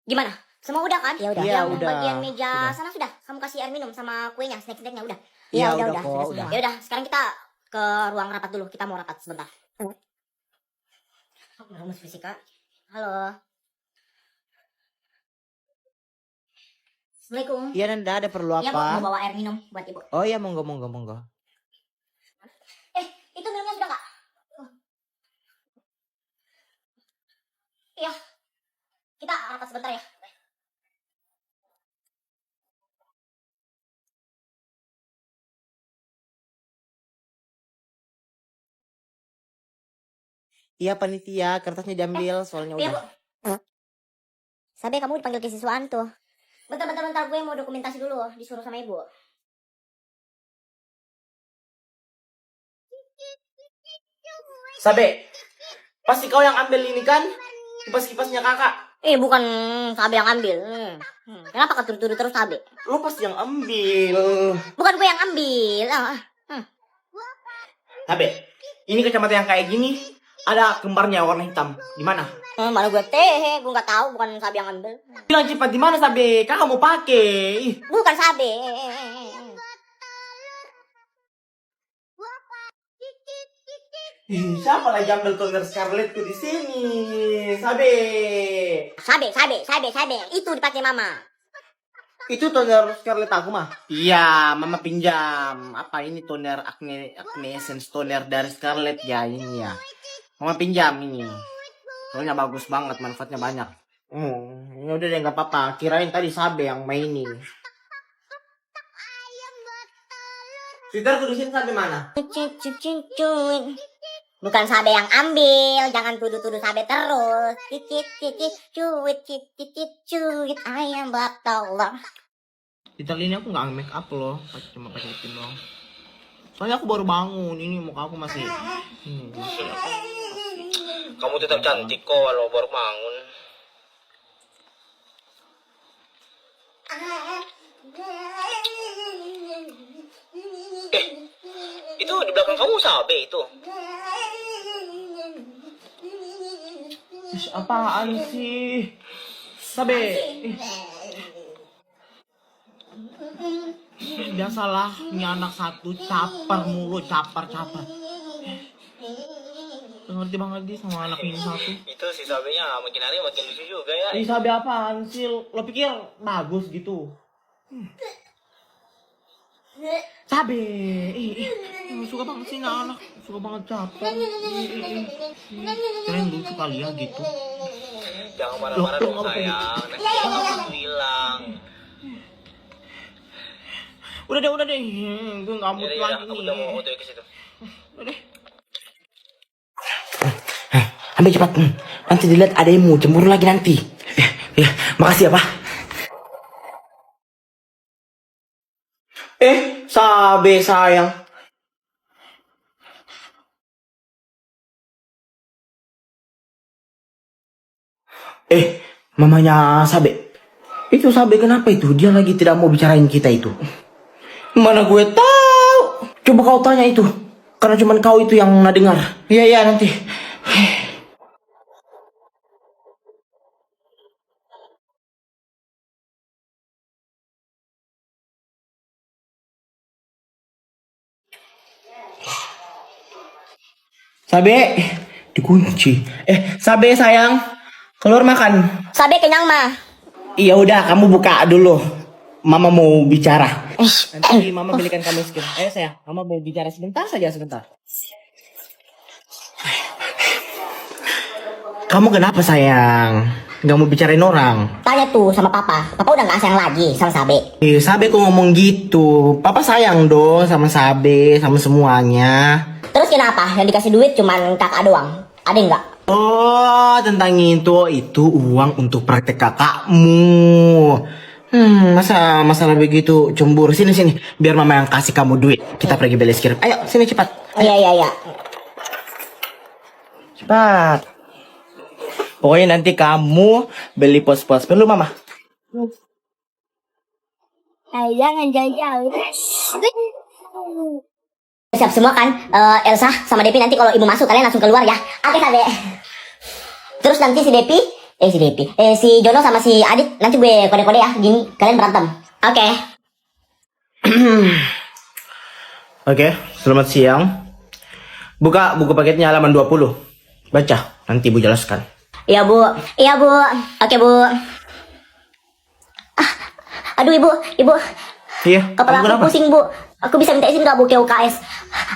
Gimana? Semua udah kan? Ya udah. Iya, Yang udah. bagian meja Udah. sana sudah. Kamu kasih air minum sama kuenya, snack-snacknya udah. Iya, Iya, udah kok, udah. Ya udah, sekarang kita ke ruang rapat dulu. Kita mau rapat sebentar. Rumus fisika. Halo. Assalamualaikum. Iya Dinda, ada perlu Iya, Bu, mau apa? bawa air minum buat Ibu. Oh iya, monggo. Itu minumnya sudah Kak? Iya. Kita rapat sebentar ya. Iya panitia, kertasnya diambil soalnya Iya, udah. Bu. Sabe kamu dipanggil kesiswaan tuh. Bentar, gue mau dokumentasi dulu. Disuruh sama Ibu. Sabe, pasti kau yang ambil ini kan? Kipas-kipasnya kakak. Bukan Sabe yang ambil. Kenapa kau turu-turu terus Sabe? Lo pasti yang ambil. Bukan gue yang ambil. Sabe, ini kacamata yang kayak gini ada kembarnya warna hitam. Di mana? Mana gue gue nggak tahu. Bukan Sabe yang ambil. Bilang cepat di mana Sabe? Kakak mau pakai. Ih, Bukan Sabe. siapa lagi ambil toner Scarlettku di sini? Sabe. Sabe. Itu dipakai Mama. Itu toner Scarlett aku mah. Iya, mama pinjam. Apa ini toner Acne Essence toner dari Scarlett ya ini ya. Mama pinjam ini. Soalnya bagus banget, manfaatnya banyak. Ya udah deh nggak apa-apa. Kirain tadi Sabe yang mainin. Twitter tulisin sampai mana? Bukan Sabe yang ambil, jangan tuduh-tuduh Sabe terus. Cicit, cicit, cuit, cicit, cuit, ayam bak telur. Twitter ini aku nggak make up loh, cuma pakai lip tint doang. Soalnya aku baru bangun, ini muka aku masih. Kamu tetap cantik kok walau baru bangun. Itu di belakang kamu Sabe itu. Apaan sih? Sabe. Biasalah, ini anak satu capar mulu, capar. Ngerti banget dia sama anak ini satu. Itu si Sabenya makin hari makin lucu juga ya. Sabe apaan sih? Lo pikir bagus gitu? Sabe, suka banget sih anak, suka banget capar. Keren lucu kali ya gitu. Jangan marah-marah dong sayang. Nanti kamu hilang. Udah deh, gue nggak mood Ya, lagi aku nih. udah mau OTW ke situ. Udah deh. Ambil cepat, nanti dilihat ada yang mau cemburu lagi nanti. Ya, makasih ya Pak. Sabe sayang. Mamanya Sabe. Itu Sabe kenapa itu? Dia lagi tidak mau bicarain kita itu. Mana gue tahu. Coba kau tanya itu. Karena cuman kau itu yang pernah dengar. Iya nanti. Sabe, dikunci. Sabe sayang, keluar makan. Sabe kenyang mah. Iya udah, kamu buka dulu. Mama mau bicara. Nanti Mama belikan kamu es krim. Ayo sayang, Mama mau bicara sebentar saja sebentar. Kamu kenapa sayang? Gak mau bicarain orang? Tanya tuh sama papa. Papa udah gak sayang lagi sama Sabe. Sabe kok ngomong gitu. Papa sayang dong sama Sabe, sama semuanya. Terus kenapa? Yang dikasih duit cuman kakak doang. Ada enggak? Oh, tentang itu uang untuk praktek kakakmu. Masalah begitu cemburu. Sini, biar Mama yang kasih kamu duit. Kita pergi beli es krim. Ayo, sini cepat. Iya. Cepat. Pokoknya nanti kamu beli pos-pos. Perlu Mama? Jangan jauh-jauh. Siap semua kan? Elsa sama Depi nanti kalau ibu masuk kalian langsung keluar ya. Oke Sabe. Terus nanti si Jono sama si Adit nanti gue kode-kode ya. Gini kalian berantem. Oke. Oke, selamat siang. Buka buku paketnya halaman 20. Baca, nanti Ibu jelaskan. Iya bu. Oke bu. Aduh ibu. Iya, Kepala kamu aku kenapa? pusing bu. Aku bisa minta izin gak bu ke UKS?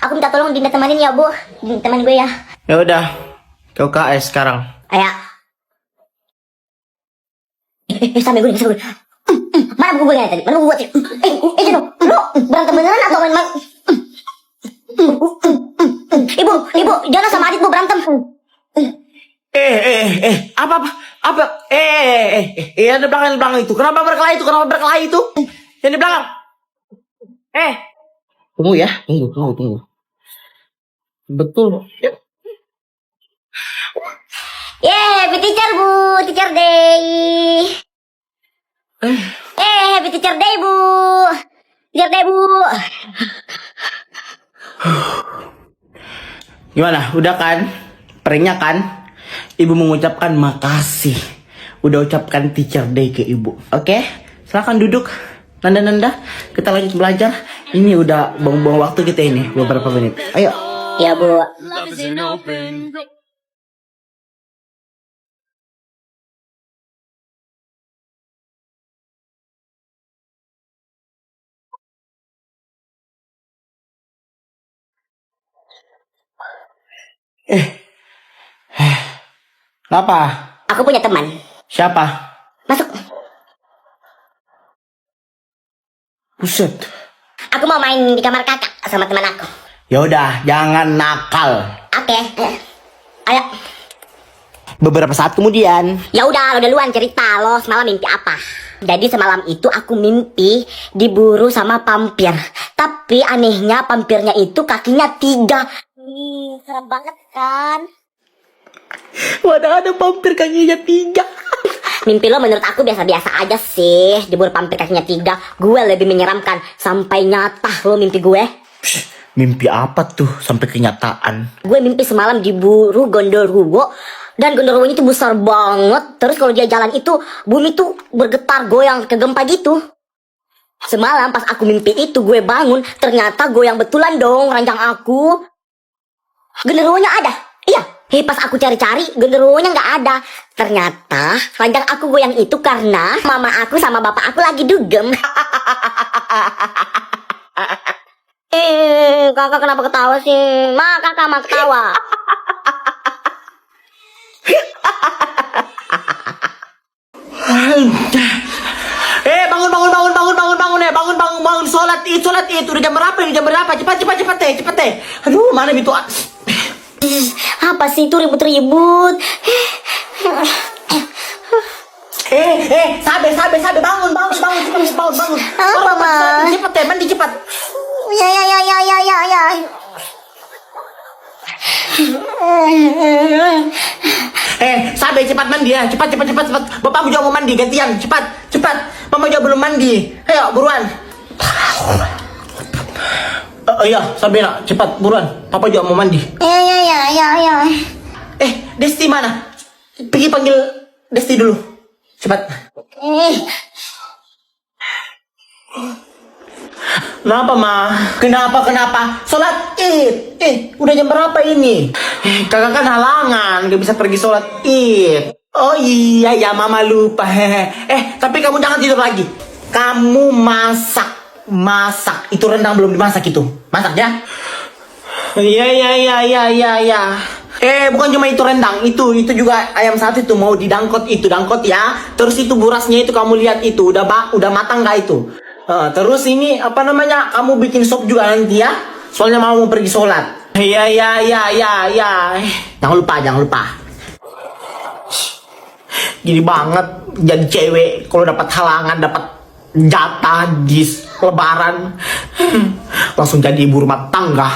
Aku minta tolong Dinda temanin ya bu. Teman gue ya. Ya udah, ke UKS sekarang. Ayo. Sampai gue. Mana buku gue tadi? Mana buku gue tadi? Jono. Lu berantem beneran atau main Ibu, Jono sama Adit bu berantem. Apa? Yang di belakang itu. Kenapa berkelahi itu? Yang di belakang. Tunggu ya, tunggu. Betul. Happy teacher bu, teacher day. Happy teacher day bu. Teacher day bu. Gimana? Udah kan? Pernya kan? Ibu mengucapkan makasih. Udah ucapkan teacher day ke ibu. Oke? Silakan duduk. Nanda, kita lanjut belajar. Ini udah buang-buang waktu kita ini beberapa menit. Ayo. Ya bu. Apa? Aku punya teman. Siapa? Masuk. Buset. Aku mau main di kamar kakak. sama teman aku. Yaudah, jangan nakal. Oke. Ayo. Beberapa saat kemudian. Ya udah, lo duluan cerita lo semalam mimpi apa? Jadi semalam itu aku mimpi diburu sama vampir. Tapi anehnya vampirnya itu kakinya 3. Serem banget kan? Wadah, ada vampir kakinya 3. Mimpi lo menurut aku biasa-biasa aja sih. Diburu vampir kakinya 3. Gue lebih menyeramkan. Sampai nyata lo mimpi gue. Mimpi apa tuh sampai kenyataan? Gue mimpi semalam diburu gondoruo. Dan gondoruonya itu besar banget. Terus kalau dia jalan itu, bumi tuh bergetar, goyang, kegempa gitu. Semalam pas aku mimpi itu, gue bangun. Ternyata goyang betulan dong ranjang aku. Gondoruonya ada. Iya. Pas aku cari-cari, gondoruonya nggak ada. Ternyata ranjang aku goyang itu karena mama aku sama bapak aku lagi dugem. Kakak kenapa ketawa sih? Kakak mah ketawa. Bangun sholat itu udah jam berapa cepet aduh mana itu Apa sih itu ribut-ribut? sabe bangun Apa, Ma? cepet mandi cepat. Ya. Sabe cepat mandi ya, cepat. Bapakmu juga mau mandi gantian, cepat. Mama juga belum mandi. Ayo buruan. Iya, Sabe nak, cepat buruan. Papa juga mau mandi. Ya. Desti mana? Pergi panggil Desti dulu. Cepat. Kenapa, Ma? Kenapa? Sholat Id. Udah jam berapa ini? Kakak kan halangan, gak bisa pergi sholat Id. Oh iya, ya Mama lupa. Tapi kamu jangan tidur lagi. Kamu masak. Itu rendang belum dimasak itu. Masak ya? Iya. Bukan cuma itu rendang, itu juga ayam satu itu mau didangkot ya. Terus itu burasnya itu kamu lihat itu udah matang gak itu? Terus ini apa namanya? Kamu bikin sop juga nanti ya. Soalnya mau pergi sholat. Iya. Jangan lupa. Gini banget jadi cewek kalau dapat halangan, dapat jatah di lebaran langsung jadi ibu rumah tangga.